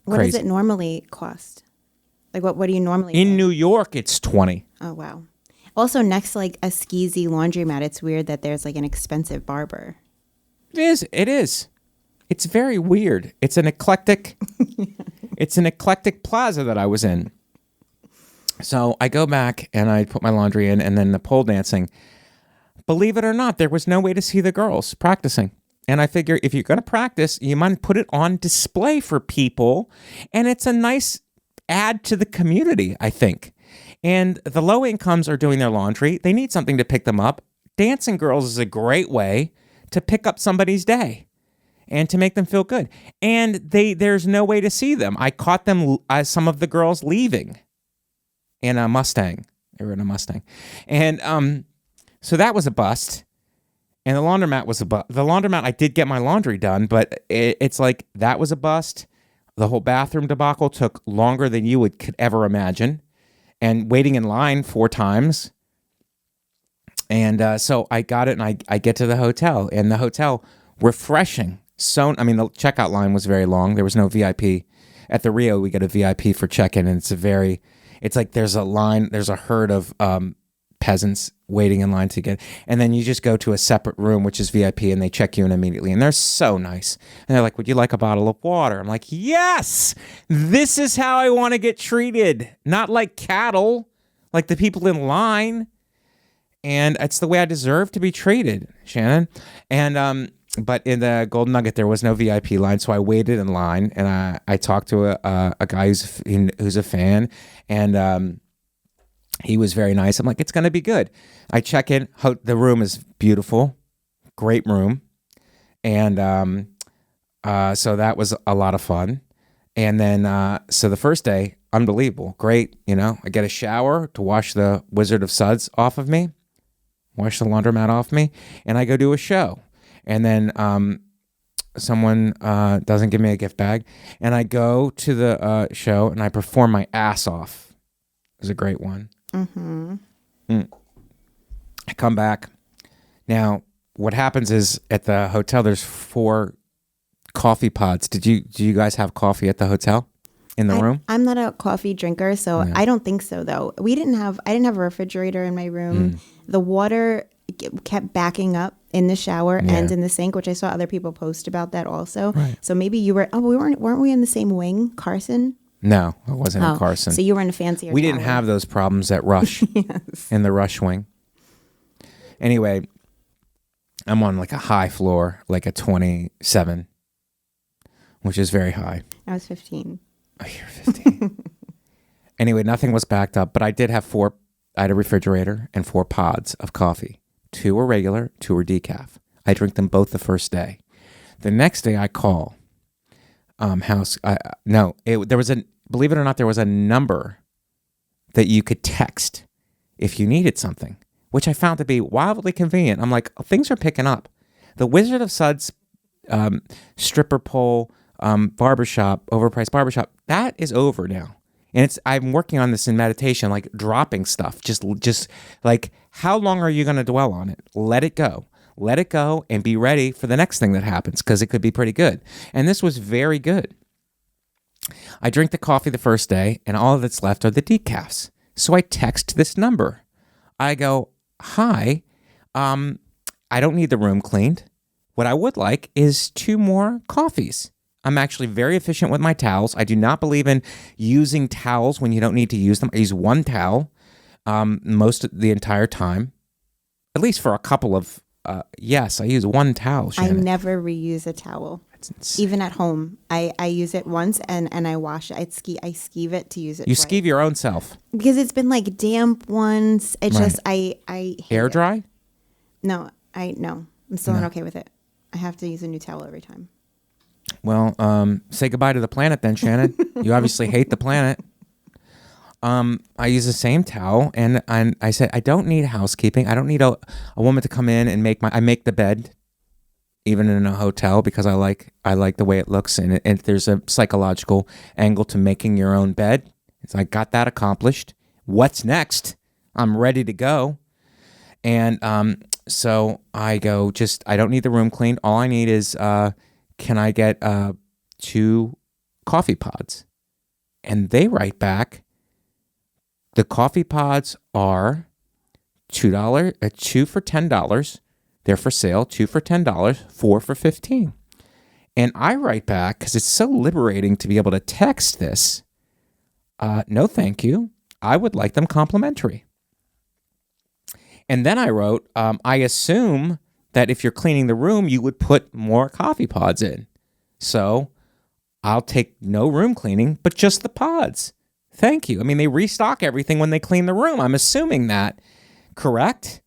What does it normally cost? Like, what do you normally In pay? New York, it's $20. Oh, wow. Also, next to like a skeezy laundromat, it's weird that there's like an expensive barber. It is. It's very weird. It's an eclectic plaza that I was in. So I go back and I put my laundry in, and then the pole dancing. Believe it or not, there was no way to see the girls practicing. And I figure if you're going to practice, you might put it on display for people. And it's a nice add to the community, I think. And the low incomes are doing their laundry. They need something to pick them up. Dancing girls is a great way to pick up somebody's day and to make them feel good. And there's no way to see them. I caught them, some of the girls leaving in a Mustang. They were in a Mustang. And so that was a bust. And the laundromat was a bust. The laundromat, I did get my laundry done, but it's like that was a bust. The whole bathroom debacle took longer than you could ever imagine. And waiting in line 4 times. And so I got it, and I get to the hotel. And the hotel, refreshing. The checkout line was very long. There was no VIP. At the Rio, we get a VIP for check-in, and it's like there's a line, there's a herd of peasants waiting in line to get, and then you just go to a separate room, which is VIP, and they check you in immediately, and they're so nice. And they're like, would you like a bottle of water? I'm like, yes, this is how I want to get treated. Not like cattle, like the people in line. And it's the way I deserve to be treated, Shannon. And but in the Golden Nugget, there was no VIP line, so I waited in line, and I talked to a guy who's a fan, and he was very nice. I'm like, it's going to be good. I check in. The room is beautiful. Great room. And so that was a lot of fun. And then, so the first day, unbelievable. Great. I get a shower to wash the Wizard of Suds off of me, wash the laundromat off me, and I go do a show. And then someone doesn't give me a gift bag. And I go to the show, and I perform my ass off. It was a great one. Mm-hmm. I come back. Now, what happens is at the hotel, there's 4 coffee pods. Do you guys have coffee at the hotel? in the room? I'm not a coffee drinker, so Yeah. I don't think so. Though I didn't have a refrigerator in my room. The water kept backing up in the shower and in the sink, which I saw other people post about that also. Right. So maybe you were. Oh, weren't we in the same wing, Carson? No, I wasn't in Carson. So you were in a fancier. We didn't tower. have those problems at Rush in the Rush wing. Anyway, I'm on like a high floor, like a 27, which is very high. I was 15. Oh, you're 15. Anyway, nothing was backed up, but I did have I had a refrigerator and 4 pods of coffee. 2 were regular, 2 were decaf. I drink them both the first day. The next day I call believe it or not, there was a number that you could text if you needed something, which I found to be wildly convenient. I'm like, things are picking up. The Wizard of Suds stripper pole barbershop, overpriced barbershop, that is over now. And I'm working on this in meditation, like dropping stuff. Just like, how long are you going to dwell on it? Let it go. Let it go and be ready for the next thing that happens, because it could be pretty good. And this was very good. I drink the coffee the first day, and all that's left are the decafs. So I text this number. I go, hi, I don't need the room cleaned. What I would like is 2 more coffees. I'm actually very efficient with my towels. I do not believe in using towels when you don't need to use them. I use 1 towel most of the entire time, at least for a couple of, yes, I use 1 towel, Shannon. I never reuse a towel. Even at home, I use it once and I wash it. I skeeve it to use it. You twice. skeeve your own self because it's been like damp once. It's just I hate air it. dry. No, I'm still not okay with it. I have to use a new towel every time. Well, say goodbye to the planet then, Shannon. You obviously hate the planet. I use the same towel, and I said I don't need housekeeping. I don't need a woman to come in and I make the bed. Even in a hotel, because I like the way it looks, and there's a psychological angle to making your own bed. So I got that accomplished. What's next? I'm ready to go. And so I go, I don't need the room cleaned. All I need is, can I get 2 coffee pods? And they write back, the coffee pods are $2, 2 for $10. They're for sale, 2 for $10, 4 for $15. And I write back, because it's so liberating to be able to text this, no thank you. I would like them complimentary. And then I wrote, I assume that if you're cleaning the room, you would put more coffee pods in. So I'll take no room cleaning, but just the pods. Thank you. I mean, they restock everything when they clean the room. I'm assuming that, correct?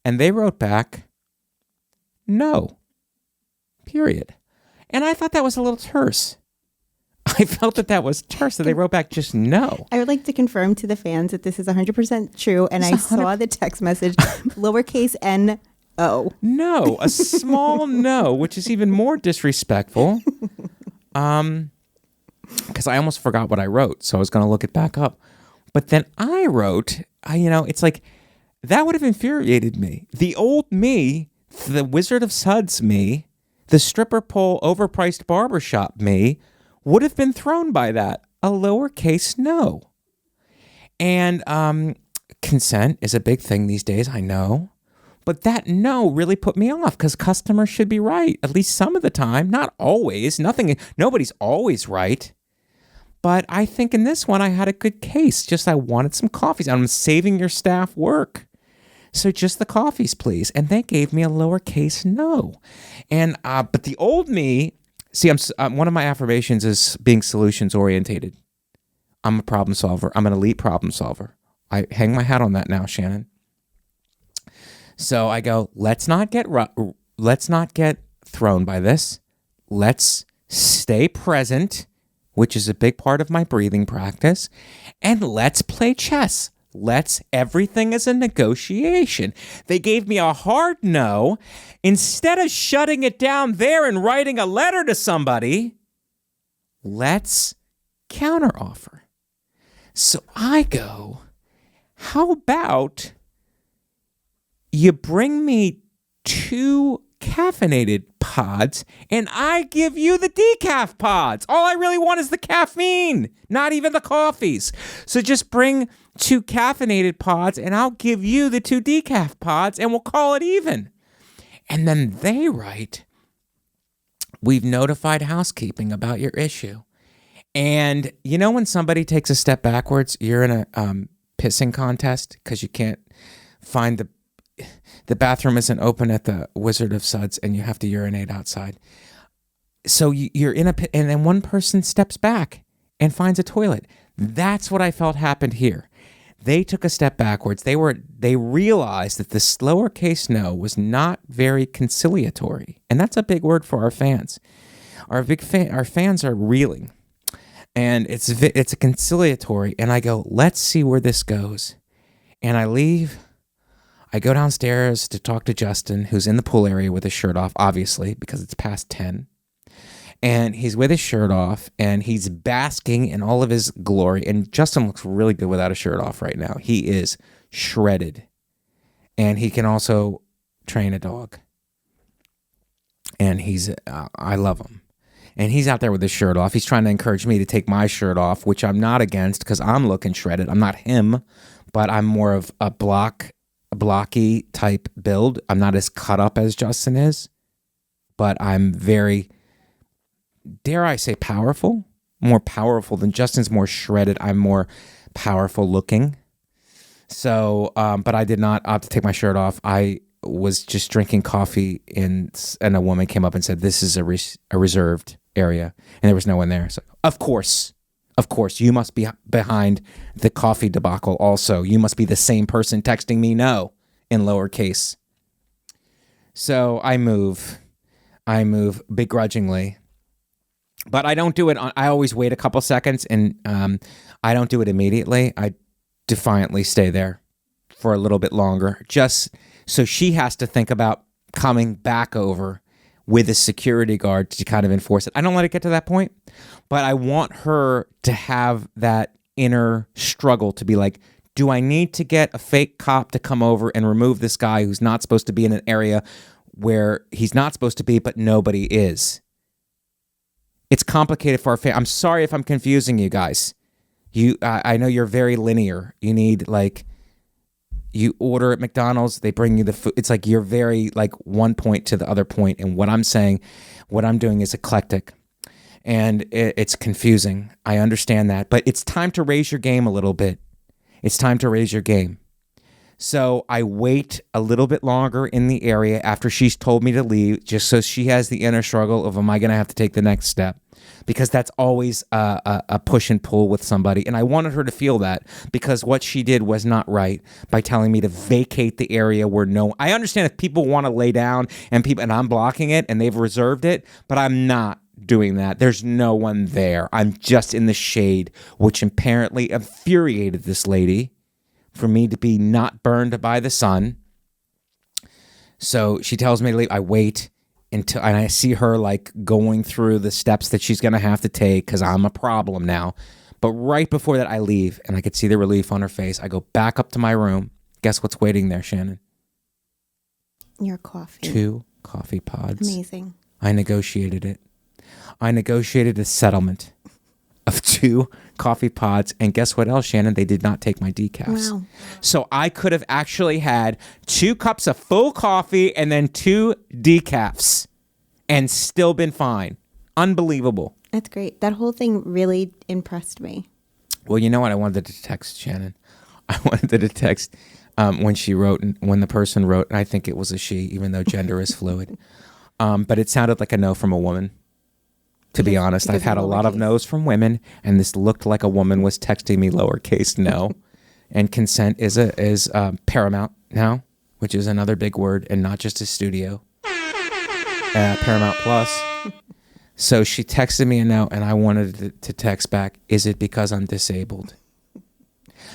And they wrote back, no, period. And I thought that was a little terse. I felt that was terse. So they wrote back just no. I would like to confirm to the fans that this is 100% true. And I saw the text message, lowercase n-o. No, a small no, which is even more disrespectful. Because I almost forgot what I wrote. So I was going to look it back up. But then I wrote, it's like, that would have infuriated me. The old me, the Wizard of Suds me, the stripper pole overpriced barbershop me would have been thrown by that. A lowercase no. And consent is a big thing these days, I know. But that no really put me off, because customers should be right, at least some of the time. Not always. Nobody's always right. But I think in this one I had a good case. Just I wanted some coffees. I'm saving your staff work. So just the coffees, please. And they gave me a lowercase no. And but the old me, see, I'm one of my affirmations is being solutions orientated. I'm a problem solver. I'm an elite problem solver. I hang my hat on that now, Shannon. So I go, let's not get thrown by this. Let's stay present, which is a big part of my breathing practice, and let's play chess. Everything is a negotiation. They gave me a hard no. Instead of shutting it down there and writing a letter to somebody, let's counteroffer. So I go, how about you bring me 2 caffeinated pods, and I give you the decaf pods. All I really want is the caffeine, not even the coffees. So just bring 2 caffeinated pods, and I'll give you the 2 decaf pods, and we'll call it even. And then they write, we've notified housekeeping about your issue. And you know when somebody takes a step backwards, you're in a pissing contest because you can't find the bathroom isn't open at the Wizard of Suds and you have to urinate outside. So you're in a pit, and then one person steps back and finds a toilet. That's what I felt happened here. They took a step backwards. They realized that the lowercase no was not very conciliatory, and that's a big word for our fans. Our fans are reeling, and it's a conciliatory. And I go, let's see where this goes. And I leave. I go downstairs to talk to Justin, who's in the pool area with his shirt off, obviously, because it's past 10. And he's with his shirt off, and he's basking in all of his glory. And Justin looks really good without a shirt off right now. He is shredded. And he can also train a dog. And I love him. And he's out there with his shirt off. He's trying to encourage me to take my shirt off, which I'm not against because I'm looking shredded. I'm not him, but I'm more of a blocky type build. I'm not as cut up as Justin is, but I'm very, dare I say, powerful, more powerful than Justin's. More shredded. I'm more powerful looking. So, but I did not opt to take my shirt off. I was just drinking coffee and a woman came up and said, this is a reserved area, and there was no one there. So of course, you must be behind the coffee debacle also. You must be the same person texting me no in lowercase. So I move begrudgingly, but I don't do it. I always wait a couple seconds, and I don't do it immediately. I defiantly stay there for a little bit longer, just so she has to think about coming back over with a security guard to kind of enforce it. I don't let it get to that point, but I want her to have that inner struggle to be like, do I need to get a fake cop to come over and remove this guy who's not supposed to be in an area where he's not supposed to be, but nobody is? It's complicated for our family. I'm sorry if I'm confusing you guys. I know you're very linear. You need you order at McDonald's, they bring you the food. It's like you're very one point to the other point. And what I'm doing is eclectic. And it's confusing. I understand that. But it's time to raise your game a little bit. It's time to raise your game. So I wait a little bit longer in the area after she's told me to leave, just so she has the inner struggle of, am I going to have to take the next step? Because that's always a push and pull with somebody. And I wanted her to feel that, because what she did was not right by telling me to vacate the area where I understand if people want to lay down and I'm blocking it and they've reserved it, but I'm not doing that. There's no one there. I'm just in the shade, which apparently infuriated this lady for me to be not burned by the sun. So she tells me to leave. I wait and I see her going through the steps that she's going to have to take because I'm a problem now. But right before that, I leave, and I could see the relief on her face. I go back up to my room. Guess what's waiting there, Shannon? Your coffee. 2 coffee pods. Amazing. I negotiated it. I negotiated a settlement of 2 coffee pods, and guess what else, Shannon? They did not take my decafs. Wow. So I could have actually had 2 cups of full coffee and then 2 decafs and still been fine. Unbelievable. That's great. That whole thing really impressed me. Well, you know what? I wanted to text Shannon. I wanted to text when she wrote, and when the person wrote, and I think it was a she, even though gender is fluid. But it sounded like a no from a woman. To be honest, I've had a lot of no's from women, and this looked like a woman was texting me lowercase no. And consent is paramount now, which is another big word, and not just a studio. Paramount Plus. So she texted me a no, and I wanted to text back, is it because I'm disabled?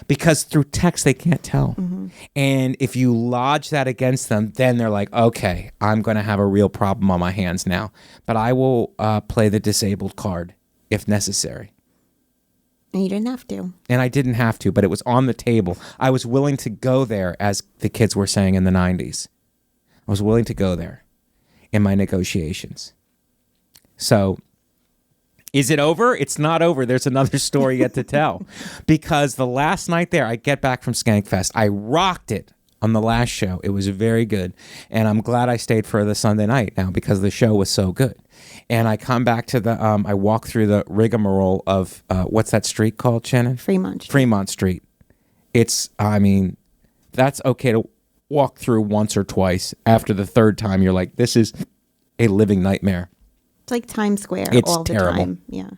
Because through text, they can't tell. Mm-hmm. And if you lodge that against them, then they're like, okay, I'm going to have a real problem on my hands now. But I will play the disabled card if necessary. And you didn't have to. And I didn't have to, but it was on the table. I was willing to go there, as the kids were saying in the 90s. I was willing to go there. in my negotiations. So, is it over? It's not over. There's another story yet to tell. Because the last night there, I get back from Skankfest. I rocked it on the last show. It was very good. And I'm glad I stayed for the Sunday night now because the show was so good. And I come back to the, I walk through the rigmarole of, what's that street called, Shannon? Fremont Street. It's, I mean, that's okay to walk through once or twice. After the third time, you're like, this is a living nightmare. It's like Times Square all terrible. the time. Yeah.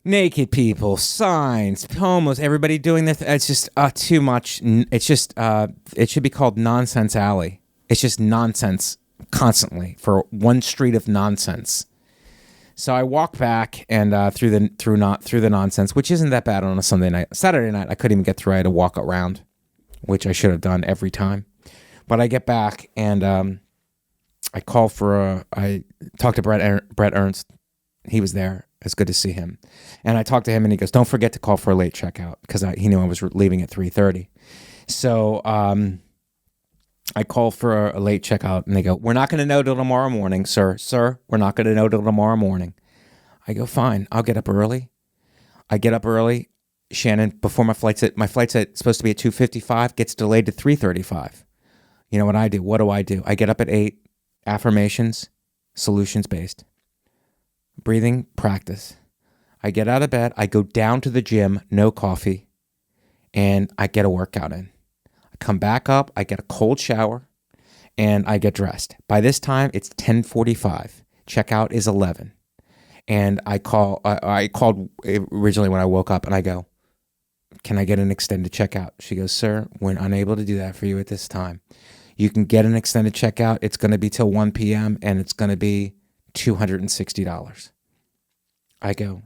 Naked people, signs, homeless, everybody doing this. It's just too much. It's just, it should be called Nonsense Alley. It's just nonsense constantly for one street of nonsense. So I walk back and through the nonsense, which isn't that bad on a Sunday night. Saturday night, I couldn't even get through. I had to walk around, which I should have done every time. But I get back and I call I talked to Brett Ernst. He was there. It's good to see him. And I talked to him and he goes, don't forget to call for a late checkout because he knew I was leaving at 3:30. So I call for a late checkout and they go, we're not going to know till tomorrow morning, sir. Sir, we're not going to know till tomorrow morning. I go, fine. I'll get up early. I get up early. Shannon, before my flight's supposed to be at 2:55, gets delayed to 3:35. You know what I do? What do? I get up at 8. Affirmations, solutions-based. Breathing, practice. I get out of bed, I go down to the gym, no coffee, and I get a workout in. I come back up, I get a cold shower, and I get dressed. By this time, it's 10:45. Checkout is 11. And I called originally when I woke up, and I go, can I get an extended checkout? She goes, sir, we're unable to do that for you at this time. You can get an extended checkout. It's going to be till 1 p.m. and it's going to be $260. I go,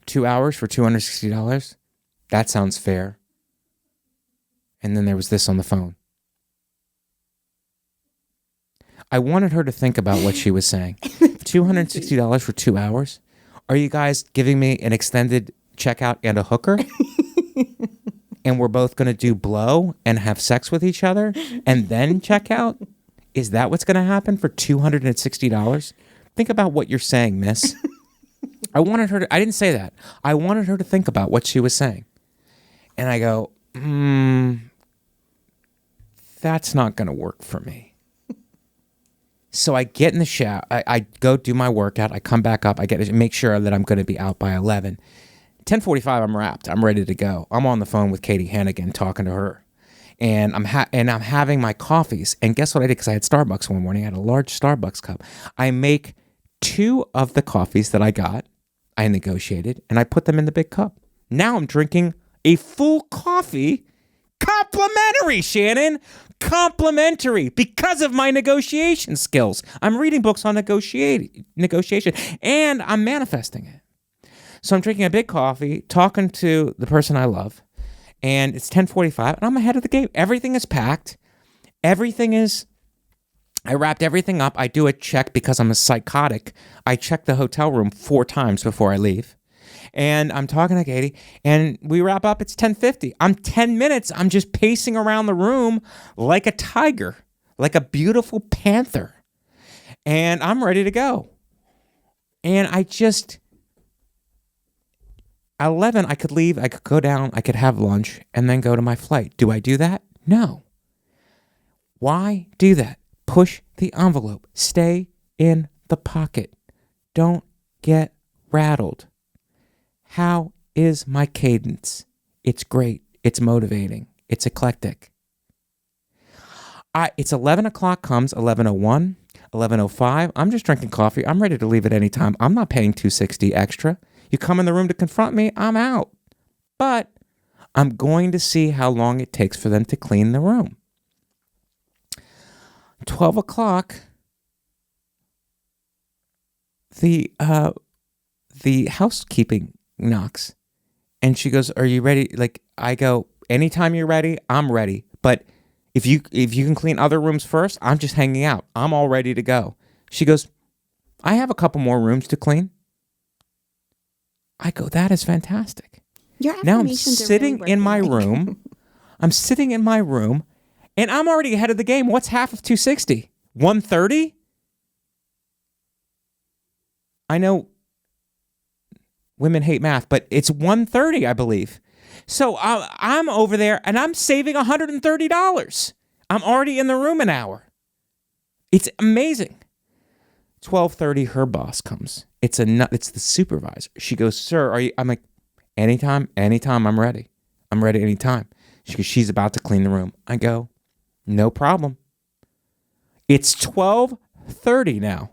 2 hours for $260? That sounds fair. And then there was this on the phone. I wanted her to think about what she was saying. $260 for 2 hours? Are you guys giving me an extended checkout and a hooker? And we're both going to do blow and have sex with each other and then check out? Is that what's going to happen for $260? Think about what you're saying, miss. I didn't say that. I wanted her to think about what she was saying. And I go, that's not going to work for me. So I get in the shower. I go do my workout. I come back up. I get to make sure that I'm going to be out by 11. 10:45, I'm wrapped. I'm ready to go. I'm on the phone with Katie Hannigan talking to her. And I'm having my coffees. And guess what I did? Because I had Starbucks one morning. I had a large Starbucks cup. I make 2 of the coffees that I got. I negotiated. And I put them in the big cup. Now I'm drinking a full coffee. Complimentary, Shannon. Complimentary because of my negotiation skills. I'm reading books on negotiation. And I'm manifesting it. So I'm drinking a big coffee, talking to the person I love, and it's 10:45, and I'm ahead of the game. Everything is packed. I wrapped everything up. I do a check because I'm a psychotic. I check the hotel room 4 times before I leave. And I'm talking to Katie, and we wrap up. It's 10:50. I'm 10 minutes. I'm just pacing around the room like a tiger, like a beautiful panther. And I'm ready to go. And 11, I could leave, I could go down, I could have lunch, and then go to my flight. Do I do that? No. Why do that? Push the envelope. Stay in the pocket. Don't get rattled. How is my cadence? It's great. It's motivating. It's eclectic. It's 11 o'clock comes, 11:01, 11:05. I'm just drinking coffee. I'm ready to leave at any time. I'm not paying $260 extra. You come in the room to confront me, I'm out. But I'm going to see how long it takes for them to clean the room. 12 o'clock, the housekeeping knocks. And she goes, are you ready? Like, I go, anytime you're ready, I'm ready. But if you can clean other rooms first, I'm just hanging out. I'm all ready to go. She goes, I have a couple more rooms to clean. I go, that is fantastic. Now I'm sitting in my room. I'm sitting in my room, and I'm already ahead of the game. What's half of 260? 130? I know women hate math, but it's 1:30, I believe. So I'm over there and I'm saving $130. I'm already in the room an hour. It's amazing. 12:30, her boss comes. It's the supervisor. She goes, "Sir, are you?" I'm like, anytime, I'm ready. I'm ready anytime. She goes, "She's about to clean the room." I go, "No problem." It's 12:30 now.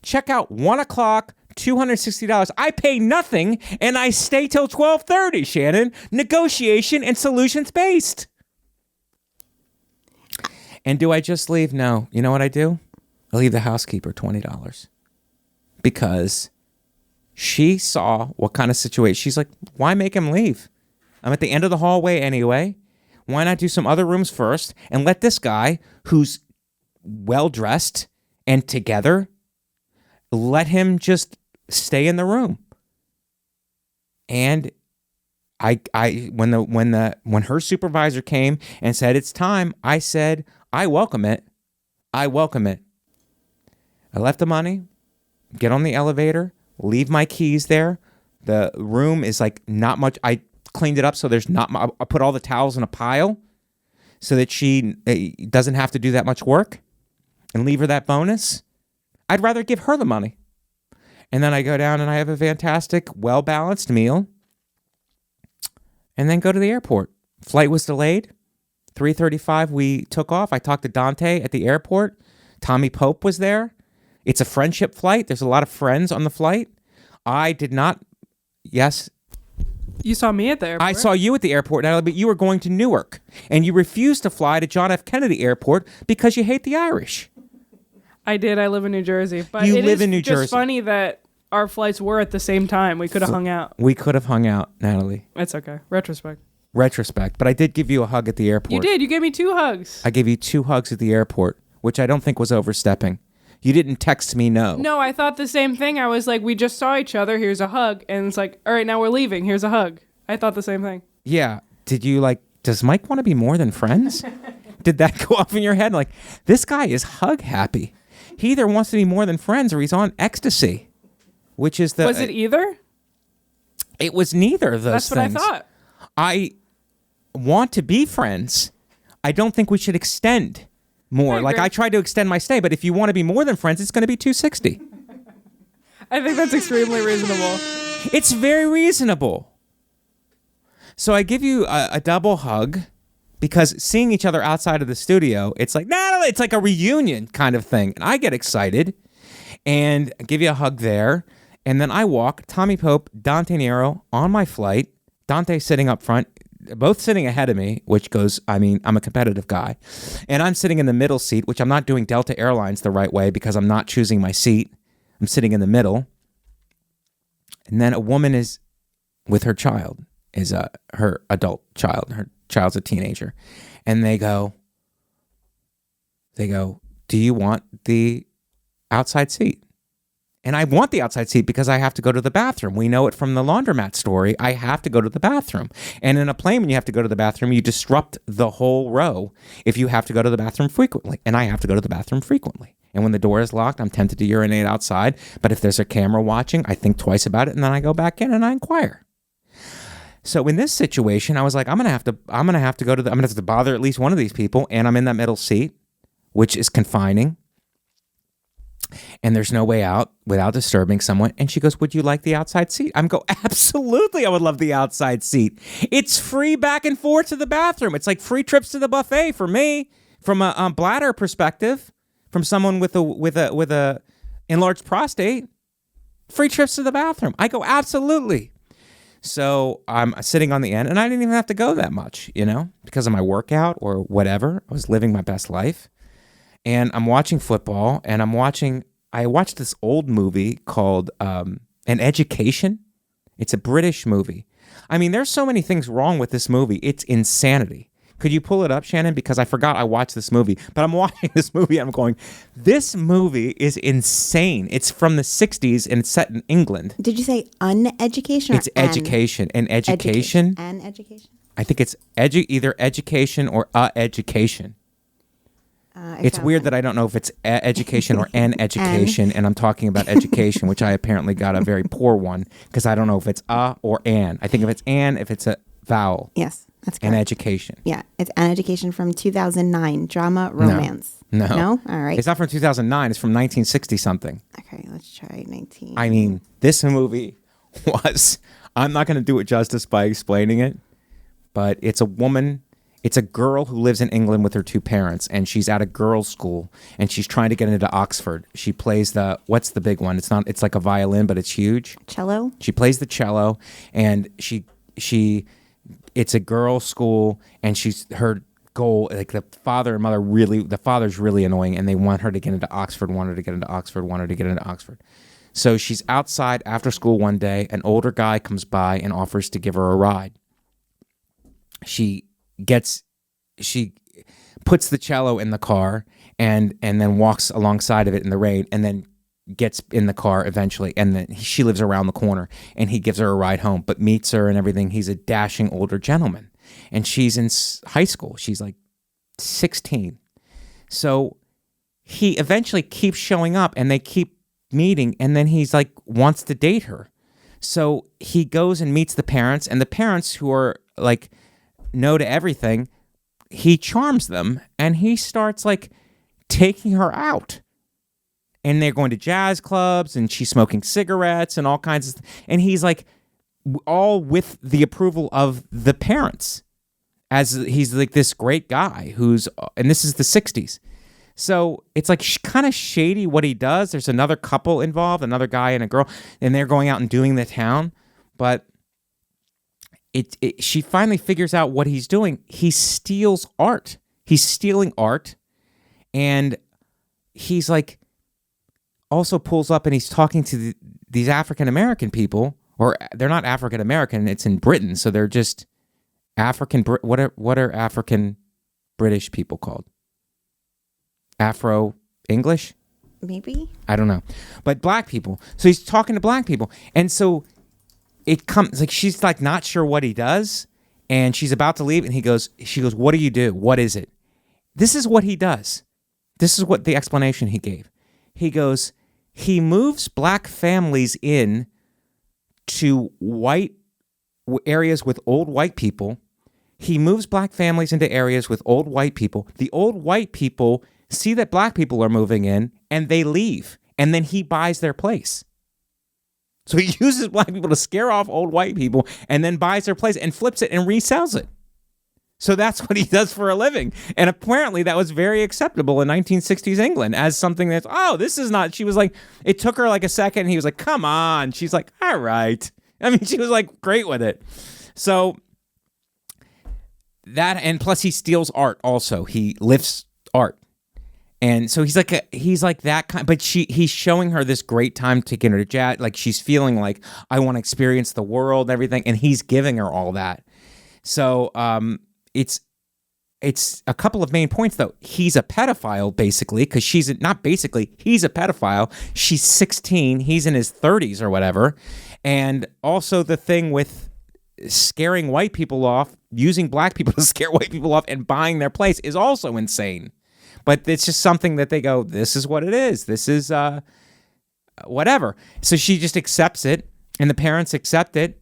Check out 1 o'clock, $260. I pay nothing and I stay till 12:30, Shannon. Negotiation and solutions based. And do I just leave? No. You know what I do? I leave the housekeeper $20 because she saw what kind of situation. She's like, why make him leave? I'm at the end of the hallway anyway. Why not do some other rooms first and let this guy who's well-dressed and together, let him just stay in the room. And when her supervisor came and said it's time, I said, I welcome it. I welcome it. I left the money, get on the elevator, leave my keys there. The room is like not much. I cleaned it up so there's not much. I put all the towels in a pile so that she doesn't have to do that much work and leave her that bonus. I'd rather give her the money. And then I go down and I have a fantastic, well-balanced meal and then go to the airport. Flight was delayed. 3:35 we took off. I talked to Dante at the airport. Tommy Pope was there. It's a friendship flight. There's a lot of friends on the flight. I did not, yes. You saw me at the airport. I saw you at the airport, Natalie, but you were going to Newark. And you refused to fly to John F. Kennedy Airport because you hate the Irish. I did. I live in New Jersey. But You it live is in New just Jersey. funny that our flights were at the same time. We could have hung out. We could have hung out, Natalie. It's okay. Retrospect. But I did give you a hug at the airport. You did. You gave me 2 hugs. I gave you 2 hugs at the airport, which I don't think was overstepping. You didn't text me no. No, I thought the same thing. I was like, we just saw each other. Here's a hug. And it's like, all right, now we're leaving. Here's a hug. I thought the same thing. Yeah. Did you does Mike want to be more than friends? Did that go off in your head? Like, this guy is hug happy. He either wants to be more than friends or he's on ecstasy, which is the... Was it either? It was neither of those That's things. what I thought. I want to be friends. I don't think we should extend more. I agree. I tried to extend my stay, but if you want to be more than friends, it's going to be $260. I think that's extremely reasonable. It's very reasonable. So I give you a double hug because seeing each other outside of the studio, it's like, Natalie, it's like a reunion kind of thing. And I get excited and I give you a hug there. And then I walk, Tommy Pope, Dante Nero on my flight. Dante sitting up front, both sitting ahead of me, which goes, I mean, I'm a competitive guy. And I'm sitting in the middle seat, which I'm not doing Delta Airlines the right way because I'm not choosing my seat. I'm sitting in the middle. And then a woman is with her child, is her adult child. Her child's a teenager. And they go, do you want the outside seat? And I want the outside seat because I have to go to the bathroom. We know it from the laundromat story. I have to go to the bathroom. And in a plane, when you have to go to the bathroom, you disrupt the whole row if you have to go to the bathroom frequently. And I have to go to the bathroom frequently. And when the door is locked, I'm tempted to urinate outside. But if there's a camera watching, I think twice about it. And then I go back in and I inquire. So in this situation, I was like, I'm gonna have to bother at least one of these people. And I'm in that middle seat, which is confining. And there's no way out without disturbing someone. And she goes, would you like the outside seat? I'm go, absolutely, I would love the outside seat. It's free back and forth to the bathroom. It's like free trips to the buffet for me, from a bladder perspective, from someone with a enlarged prostate. Free trips to the bathroom. I go, absolutely. So I'm sitting on the end, and I didn't even have to go that much, because of my workout or whatever. I was living my best life. And I'm watching football, and I watched this old movie called An Education. It's a British movie. I mean, there's so many things wrong with this movie. It's insanity. Could you pull it up, Shannon? Because I forgot I watched this movie. But I'm watching this movie, and I'm going, this movie is insane. It's from the 60s, and it's set in England. Did you say uneducation or It's education. An education. An education? I think it's either education or education. It's weird that I don't know if it's education or an education, and I'm talking about education, which I apparently got a very poor one because I don't know if it's or an. I think if it's an, if it's a vowel. Yes, that's correct. An education. Yeah, it's An Education from 2009, drama romance. No. No? All right. It's not from 2009. It's from 1960 something. Okay, let's try 19. I mean, this movie was, I'm not going to do it justice by explaining it, but it's a woman. It's a girl who lives in England with her two parents, and she's at a girls' school, and she's trying to get into Oxford. She plays what's the big one? It's like a violin, but it's huge. Cello? She plays the cello, and it's a girls' school, and her goal, like the father and mother the father's really annoying, and they want her to get into Oxford, So she's outside after school one day, an older guy comes by and offers to give her a ride. She puts the cello in the car and then walks alongside of it in the rain and then gets in the car eventually, and then she lives around the corner, and he gives her a ride home but meets her and everything. He's a dashing older gentleman, and she's in high school. She's like 16. So he eventually keeps showing up and they keep meeting, and then he's like wants to date her. So he goes and meets the parents, and the parents, who are like no to everything, he charms them, and he starts like taking her out, and they're going to jazz clubs, and she's smoking cigarettes and all kinds of and he's like all with the approval of the parents, as he's like this great guy and this is the 60s. So it's like kind of shady what he does. There's another couple involved, another guy and a girl, and they're going out and doing the town, but she finally figures out what he's doing. He steals art. He's stealing art, and he's like also pulls up and he's talking to these African-American people, or they're not African-American, it's in Britain, so they're just what are African British people called? Afro-English? Maybe? I don't know. But black people. So he's talking to black people, and so it comes like she's like not sure what he does, and she's about to leave, and she goes, "What do you do? What is it?" This is what he does. This is what the explanation he gave. He goes, he moves black families in to white areas with old white people. He moves black families into areas with old white people. The old white people see that black people are moving in, and they leave, and then he buys their place. So he uses black people to scare off old white people and then buys their place and flips it and resells it. So that's what he does for a living. And apparently that was very acceptable in 1960s England as something that's, this is not, she was like, it took her like a second. And he was like, come on. She's like, all right. I mean, she was like great with it. So that, and plus he steals art also. He lifts art. And so he's like that kind, but he's showing her this great time taking her to jazz. Like she's feeling like, I want to experience the world and everything. And he's giving her all that. So it's a couple of main points though. He's a pedophile basically, because he's a pedophile. She's 16. He's in his 30s or whatever. And also the thing with scaring white people off, using black people to scare white people off and buying their place is also insane. But it's just something that they go, this is what it is. This is whatever. So she just accepts it, and the parents accept it.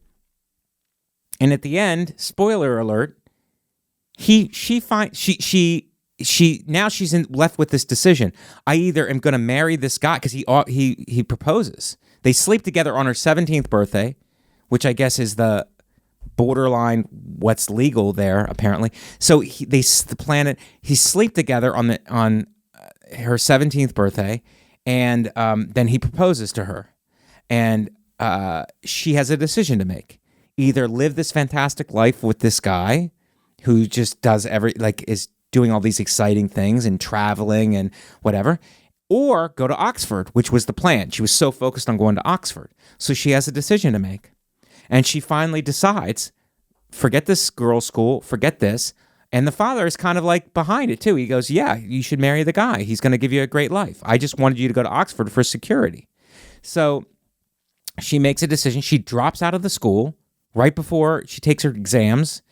And at the end, spoiler alert, now she's left with this decision. I either am going to marry this guy, because he proposes. They sleep together on her 17th birthday, which I guess is the borderline what's legal there apparently. So they plan it. He sleep together on her 17th birthday, and then he proposes to her, and she has a decision to make: either live this fantastic life with this guy who just does is doing all these exciting things and traveling and whatever, or go to Oxford, which was the plan. She was so focused on going to Oxford, so she has a decision to make. And she finally decides, forget this girls' school, forget this. And the father is kind of like behind it too. He goes, yeah, you should marry the guy. He's going to give you a great life. I just wanted you to go to Oxford for security. So she makes a decision. She drops out of the school right before she takes her exams,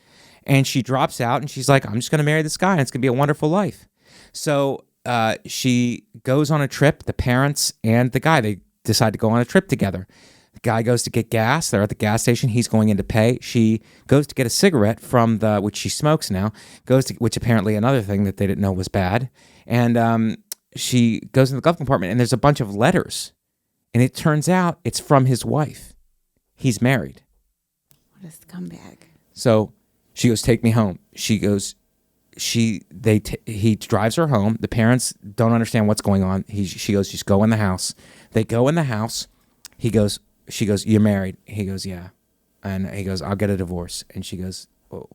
and she drops out, and she's like, I'm just going to marry this guy, and it's going to be a wonderful life. So she goes on a trip. The parents and the guy, they decide to go on a trip together. The guy goes to get gas. They're at the gas station. He's going in to pay. She goes to get a cigarette from which she smokes now, which apparently another thing that they didn't know was bad. And she goes in the glove compartment, and there's a bunch of letters. And it turns out it's from his wife. He's married. What a scumbag. So she goes, take me home. She goes, he drives her home. The parents don't understand what's going on. She goes, just go in the house. They go in the house. She goes, you're married. He goes, yeah. And he goes, I'll get a divorce. And she goes, oh,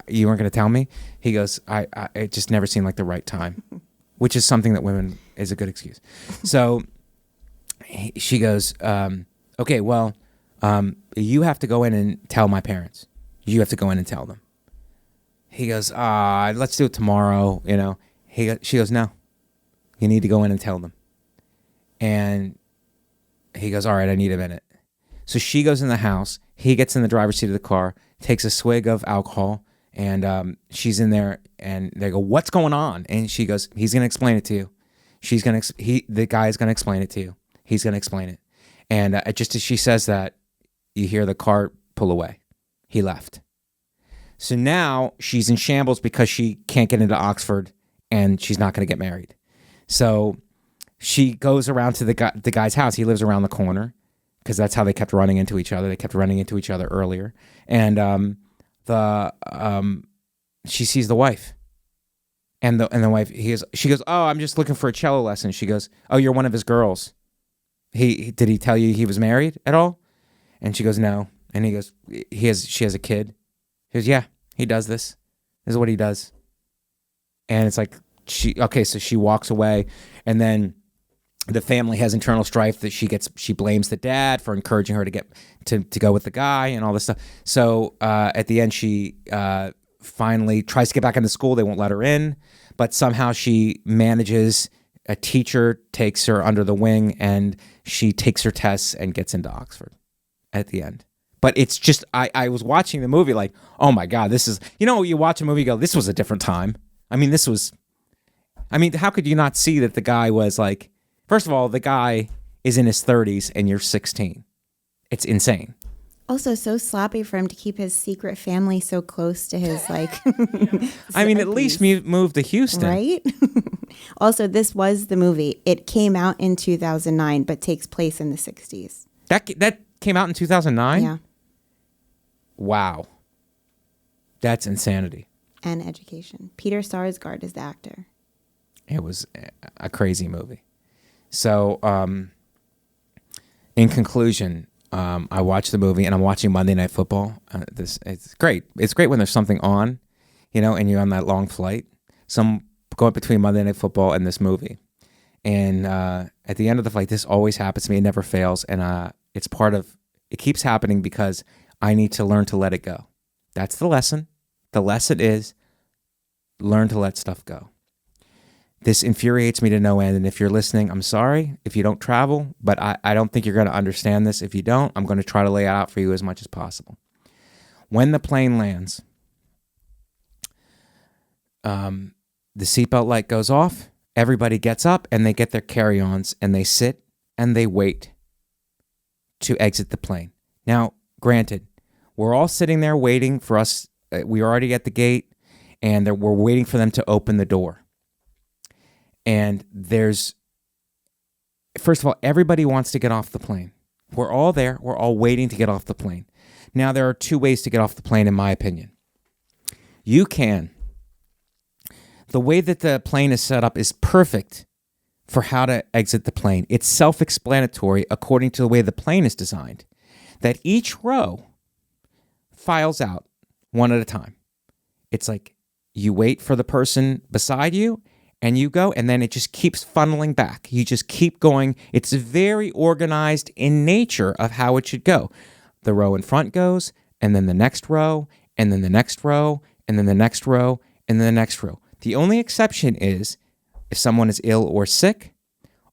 you weren't going to tell me? He goes, it just never seemed like the right time, which is something that women is a good excuse. So she goes, okay, well, you have to go in and tell my parents. You have to go in and tell them. He goes, let's do it tomorrow. She goes, no, you need to go in and tell them. And he goes, all right, I need a minute. So she goes in the house. He gets in the driver's seat of the car, takes a swig of alcohol, and she's in there, and they go, what's going on? And she goes, he's going to explain it to you. The guy's going to explain it to you. He's going to explain it. And just as she says that, you hear the car pull away. He left. So now she's in shambles because she can't get into Oxford, and she's not going to get married. So she goes around to the guy's house. He lives around the corner because that's how they kept running into each other. They kept running into each other earlier. And she sees the wife. And the wife, she goes, oh, I'm just looking for a cello lesson. She goes, oh, you're one of his girls. Did he tell you he was married at all? And she goes, no. And he goes, she has a kid. He goes, yeah, he does this. This is what he does. And it's like, so she walks away, and then the family has internal strife that she blames the dad for encouraging her to get to go with the guy and all this stuff. So at the end, she finally tries to get back into school. They won't let her in, but somehow she manages. A teacher takes her under the wing, and she takes her tests and gets into Oxford at the end. But it's just, I was watching the movie like, oh my God, this is, you watch a movie, you go, this was a different time. How could you not see that the guy was like, first of all, the guy is in his 30s and you're 16. It's insane. Also, so sloppy for him to keep his secret family so close to his, at least move to Houston. Right? Also, this was the movie. It came out in 2009, but takes place in the 60s. That came out in 2009? Yeah. Wow. That's insanity. And education. Peter Sarsgaard is the actor. It was a crazy movie. So, in conclusion, I watched the movie, and I'm watching Monday Night Football. It's great. It's great when there's something on, and you're on that long flight. So I'm going between Monday Night Football and this movie. And at the end of the flight, this always happens to me. It never fails. And it keeps happening because I need to learn to let it go. That's the lesson. The lesson is learn to let stuff go. This infuriates me to no end, and if you're listening, I'm sorry if you don't travel, but I don't think you're going to understand this. If you don't, I'm going to try to lay it out for you as much as possible. When the plane lands, the seatbelt light goes off, everybody gets up, and they get their carry-ons, and they sit, and they wait to exit the plane. Now, granted, we're all sitting there waiting for us. We're already at the gate, and we're waiting for them to open the door. And first of all, everybody wants to get off the plane. We're all there. We're all waiting to get off the plane. Now, there are two ways to get off the plane, in my opinion. The way that the plane is set up is perfect for how to exit the plane. It's self-explanatory according to the way the plane is designed, that each row files out one at a time. It's like you wait for the person beside you, and you go, and then it just keeps funneling back. You just keep going. It's very organized in nature of how it should go. The row in front goes, and then the next row, and then the next row, and then the next row, and then the next row. The only exception is if someone is ill or sick,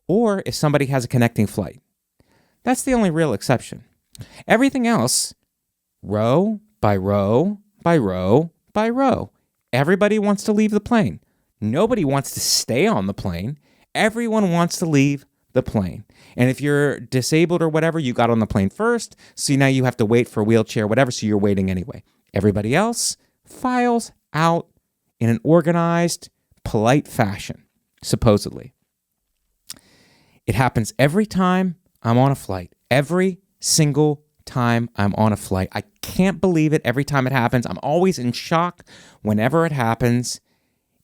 or if somebody has a connecting flight. That's the only real exception. Everything else, row by row by row by row. Everybody wants to leave the plane. Nobody wants to stay on the plane. Everyone wants to leave the plane. And if you're disabled or whatever, you got on the plane first, so now you have to wait for a wheelchair, whatever, so you're waiting anyway. Everybody else files out in an organized, polite fashion, supposedly. It happens every time I'm on a flight. Every single time I'm on a flight. I can't believe it every time it happens. I'm always in shock whenever it happens.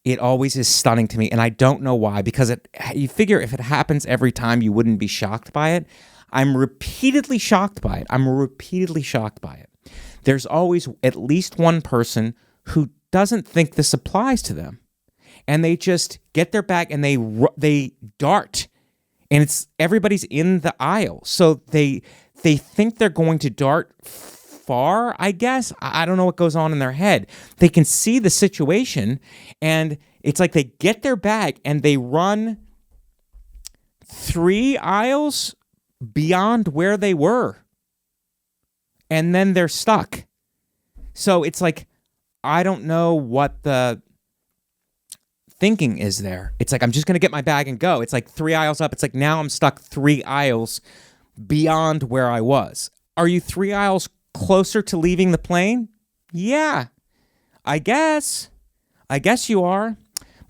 It always is stunning to me, and I don't know why, because you figure if it happens every time, you wouldn't be shocked by it. I'm repeatedly shocked by it. There's always at least one person who doesn't think this applies to them, and they just get their bag and they dart, and it's everybody's in the aisle, so they think they're going to dart far, I guess. I don't know what goes on in their head. They can see the situation, and it's like they get their bag and they run 3 aisles beyond where they were, and then they're stuck. So it's like, I don't know what the thinking is there. It's like, I'm just going to get my bag and go. It's like 3 aisles up. It's like, now I'm stuck 3 aisles beyond where I was. Are you 3 aisles closer to leaving the plane? Yeah, I guess you are.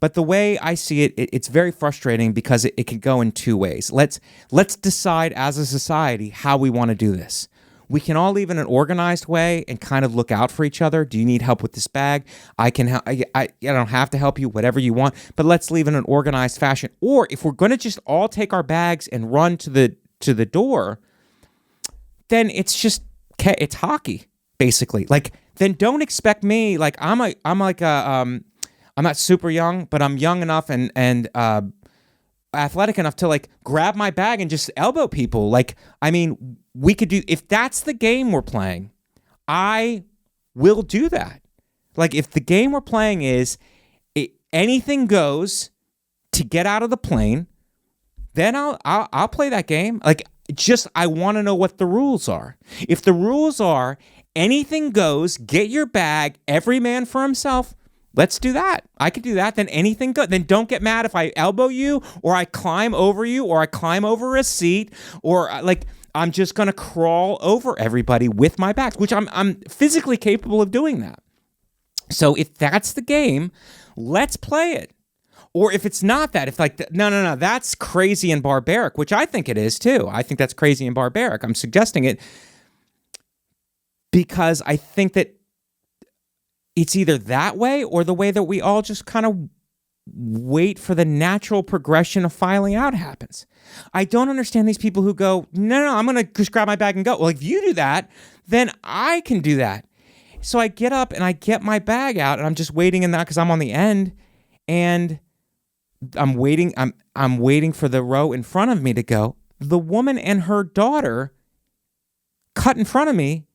But the way I see it, it's very frustrating because it can go in 2 ways. Let's decide as a society how we want to do this. We can all leave in an organized way and kind of look out for each other. Do you need help with this bag? I can help. I don't have to help you, whatever you want, but let's leave in an organized fashion. Or if we're going to just all take our bags and run to the door, then it's hockey, basically. Like, then don't expect me, like, I'm not super young, but I'm young enough and athletic enough to, like, grab my bag and just elbow people. Like, I mean, we could do, if that's the game we're playing, I will do that. Like, if the game we're playing is anything goes to get out of the plane, then I'll play that game. Like, I want to know what the rules are. If the rules are anything goes, get your bag, every man for himself, let's do that. I could do that. Then anything goes. Then don't get mad if I elbow you, or I climb over you, or I climb over a seat, or like, I'm just going to crawl over everybody with my bags, which I'm physically capable of doing that. So if that's the game, let's play it. Or if it's not that, if like, no, that's crazy and barbaric, which I think it is too. I think that's crazy and barbaric. I'm suggesting it because I think that it's either that way or the way that we all just kind of wait for the natural progression of filing out happens. I don't understand these people who go, no, I'm going to just grab my bag and go. Well, if you do that, then I can do that. So I get up and I get my bag out and I'm just waiting in that because I'm on the end and I'm waiting for the row in front of me to go. The woman and her daughter cut in front of me,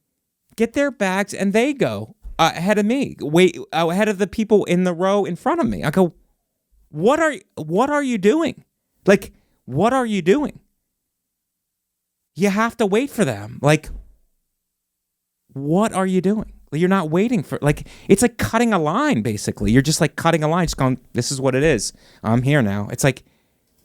get their bags, and they go ahead of me, ahead of the people in the row in front of me. I go, what are you doing? Like, what are you doing? You have to wait for them. Like, what are you doing? You're not waiting for, like, it's like cutting a line, basically. You're just like cutting a line, just going, this is what it is. I'm here now. It's like,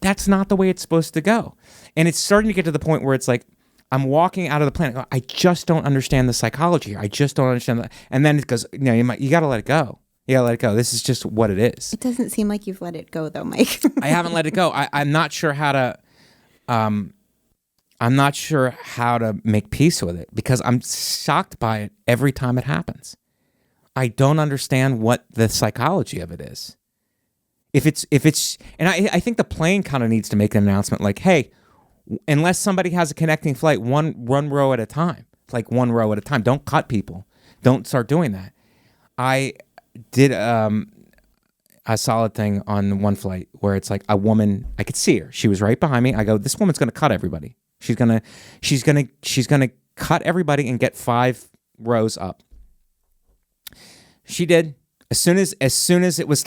that's not the way it's supposed to go. And it's starting to get to the point where it's like, I'm walking out of the plane. I just don't understand the psychology here. I just don't understand that. And then it goes, no, you got to let it go. You got to let it go. This is just what it is. It doesn't seem like you've let it go, though, Mike. I haven't let it go. I'm not sure how to... I'm not sure how to make peace with it because I'm shocked by it every time it happens. I don't understand what the psychology of it is. If it's, and I think the plane kind of needs to make an announcement like, hey, unless somebody has a connecting flight, one row at a time, like one row at a time. Don't cut people. Don't start doing that. I did a solid thing on one flight where it's like a woman, I could see her. She was right behind me. I go, this woman's going to cut everybody. She's gonna cut everybody and get 5 rows up. She did. As soon as it was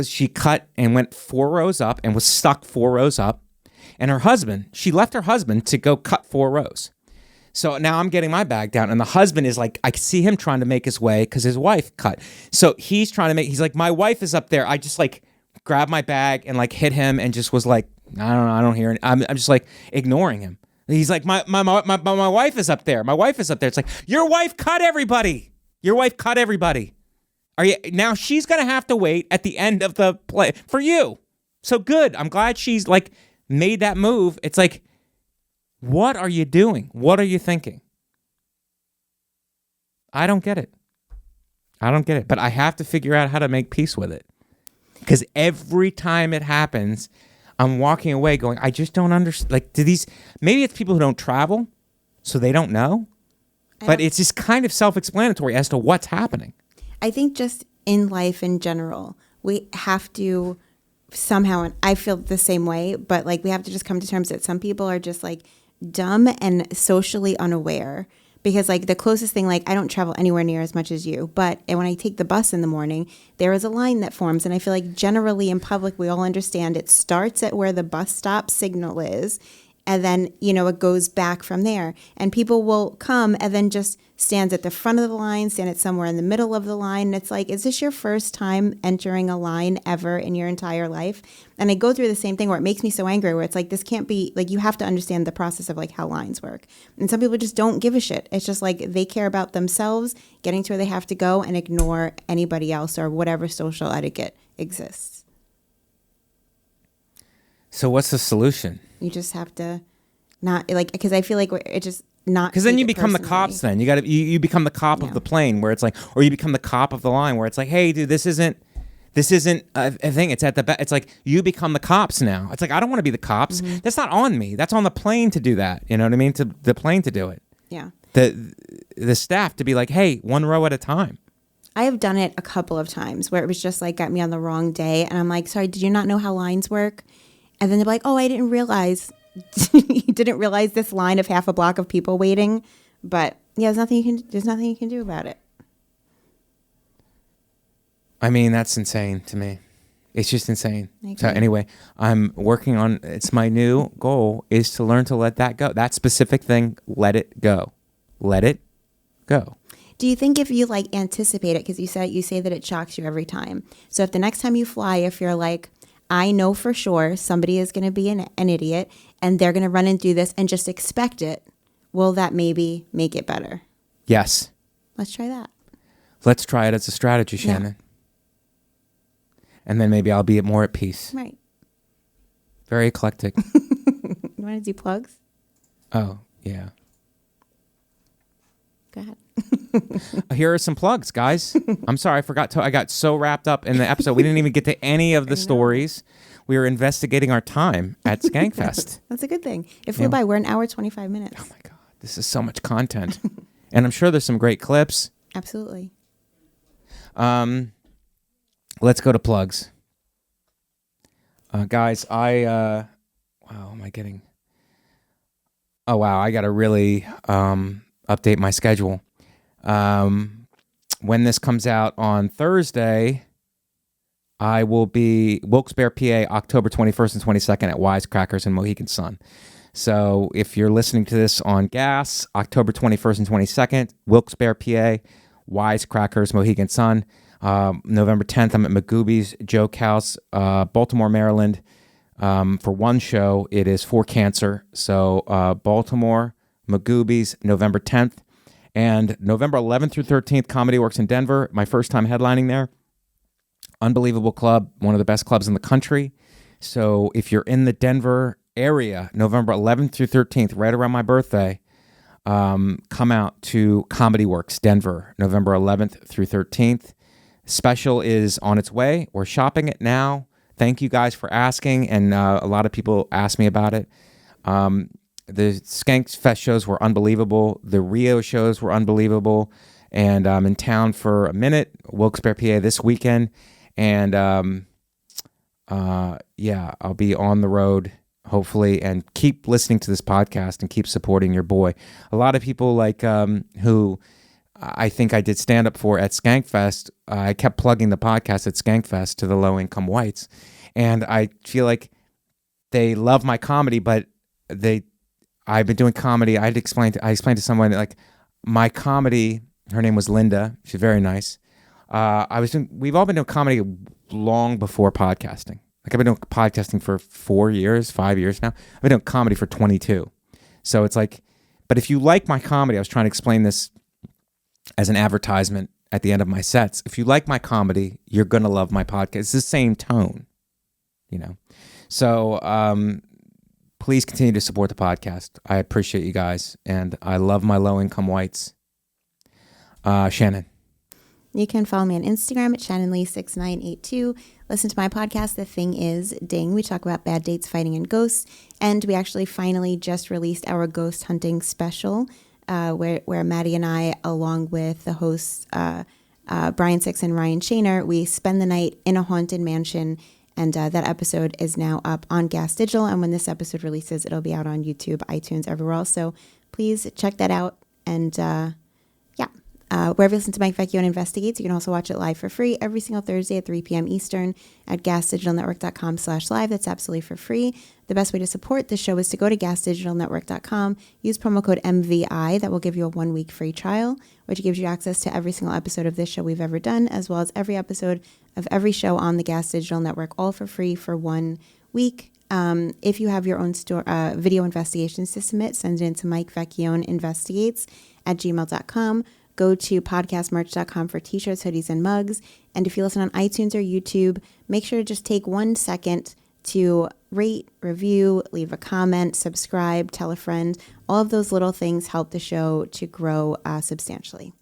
she cut and went 4 rows up and was stuck 4 rows up. And her husband, she left her husband to go cut 4 rows. So now I'm getting my bag down, and the husband is like, I see him trying to make his way because his wife cut. So he's trying to he's like, my wife is up there. I just like grabbed my bag and like hit him and just was like, I don't know, I don't hear it. I'm just like ignoring him. He's like, my wife is up there. My wife is up there. It's like, your wife cut everybody. Your wife cut everybody. Now she's going to have to wait at the end of the play for you. So good. I'm glad she's like made that move. It's like, what are you doing? What are you thinking? I don't get it. But I have to figure out how to make peace with it. Because every time it happens, I'm walking away going, I just don't understand. Like, maybe it's people who don't travel, so they don't know. But it's just kind of self-explanatory as to what's happening. I think just in life in general, we have to somehow, and I feel the same way, but like we have to just come to terms that some people are just like dumb and socially unaware. Because like the closest thing, like I don't travel anywhere near as much as you, but when I take the bus in the morning, there is a line that forms. And I feel like generally in public, we all understand it starts at where the bus stop signal is. And then, it goes back from there. And people will come and then just stand at the front of the line, stand at somewhere in the middle of the line. And it's like, is this your first time entering a line ever in your entire life? And I go through the same thing where it makes me so angry, where it's like, this can't be, like, you have to understand the process of like how lines work. And some people just don't give a shit. It's just like they care about themselves, getting to where they have to go, and ignore anybody else or whatever social etiquette exists. So what's the solution? You just have to not, like, because I feel like it just not. Because then take you it become the personally. cops. Then you become the cop of the plane, where it's like, or you become the cop of the line, where it's like, hey, dude, this isn't a thing. It's at the back. It's like you become the cops now. It's like, I don't want to be the cops. Mm-hmm. That's not on me. That's on the plane to do that. You know what I mean? To the plane to do it. Yeah. The staff to be like, hey, one row at a time. I have done it a couple of times where it was just like got me on the wrong day, and I'm like, sorry, did you not know how lines work? And then they're like, oh, I didn't realize. You didn't realize this line of half a block of people waiting. But yeah, there's nothing you can do about it. I mean, that's insane to me. It's just insane. So agree. anyway, I'm working on, it's my new goal is to learn to let that go. That specific thing, let it go. Let it go. Do you think if you like anticipate it, because you say that it shocks you every time. So if the next time you fly, if you're like, I know for sure somebody is going to be an idiot and they're going to run and do this, and just expect it, will that maybe make it better? Yes. Let's try that. Let's try it as a strategy, Shannon. And then maybe I'll be more at peace. Right. Very eclectic. You want to do plugs? Oh, yeah. Go ahead. Here are some plugs, guys. I'm sorry, I got so wrapped up in the episode. We didn't even get to any of the stories. We were investigating our time at Skankfest. That's a good thing. It flew by. We're an hour, 25 minutes. Oh, my God. This is so much content. And I'm sure there's some great clips. Absolutely. Let's go to plugs. Guys, wow, am I getting... Oh, wow, I got to really update my schedule. When this comes out on Thursday, I will be Wilkes-Barre, PA, October 21st and 22nd at Wisecrackers and Mohegan Sun. So if you're listening to this on Gas, October 21st and 22nd, Wilkes-Barre, PA, Wisecrackers, Mohegan Sun. November 10th, I'm at Magooby's Joke House, Baltimore, Maryland. For one show, it is for cancer. So Baltimore, Magooby's, November 10th. And November 11th through 13th, Comedy Works in Denver. My first time headlining there. Unbelievable club, one of the best clubs in the country. So if you're in the Denver area, November 11th through 13th, right around my birthday, come out to Comedy Works Denver, November 11th through 13th. Special is on its way. We're shopping it now. Thank you guys for asking, and a lot of people asked me about it. The Skankfest shows were unbelievable. The Rio shows were unbelievable. And I'm in town for a minute, Wilkes-Barre, PA, this weekend. And yeah, I'll be on the road, hopefully, and keep listening to this podcast and keep supporting your boy. A lot of people like who I think I did stand-up for at Skankfest, I kept plugging the podcast at Skankfest to the low-income whites. And I feel like they love my comedy, but I've been doing comedy. I explained to someone like my comedy. Her name was Linda. She's very nice. We've all been doing comedy long before podcasting. Like I've been doing podcasting for 5 years now. I've been doing comedy for 22. So it's like, but if you like my comedy, I was trying to explain this as an advertisement at the end of my sets. If you like my comedy, you're going to love my podcast. It's the same tone, you know? So, please continue to support the podcast. I appreciate you guys. And I love my low income whites. Shannon. You can follow me on Instagram at ShannonLee6982. Listen to my podcast, The Thing Is Ding. We talk about bad dates, fighting, and ghosts. And we actually finally just released our ghost hunting special, where Maddie and I, along with the hosts Brian Six and Ryan Shaner, we spend the night in a haunted mansion. And that episode is now up on Gas Digital. And when this episode releases, it'll be out on YouTube, iTunes, everywhere else. So please check that out. And wherever you listen to Mike Vecchione Investigates, you can also watch it live for free every single Thursday at 3 p.m. Eastern at gasdigitalnetwork.com/live. That's absolutely for free. The best way to support this show is to go to gasdigitalnetwork.com, use promo code MVI. That will give you a 1-week free trial, which gives you access to every single episode of this show we've ever done, as well as every episode of every show on the Gas Digital Network, all for free for 1 week. If you have your own video investigations to submit, send it in to MikeVecchioneInvestigates at gmail.com. Go to podcastmerch.com for t-shirts, hoodies, and mugs. And if you listen on iTunes or YouTube, make sure to just take 1 second to rate, review, leave a comment, subscribe, tell a friend. All of those little things help the show to grow substantially.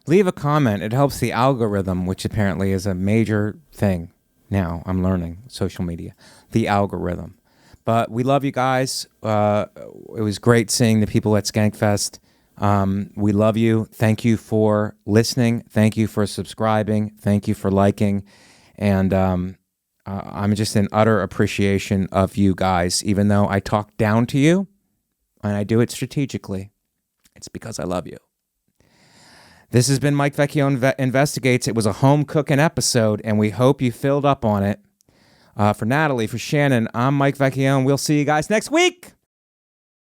Leave a comment. It helps the algorithm, which apparently is a major thing. Now I'm learning social media, the algorithm. But we love you guys. It was great seeing the people at Skankfest. We love you. Thank you for listening. Thank you for subscribing. Thank you for liking. And I'm just in utter appreciation of you guys. Even though I talk down to you, and I do it strategically, it's because I love you. This has been Mike Vecchione Investigates. It was a home cooking episode, and we hope you filled up on it. For Natalie, for Shannon, I'm Mike Vecchione. We'll see you guys next week.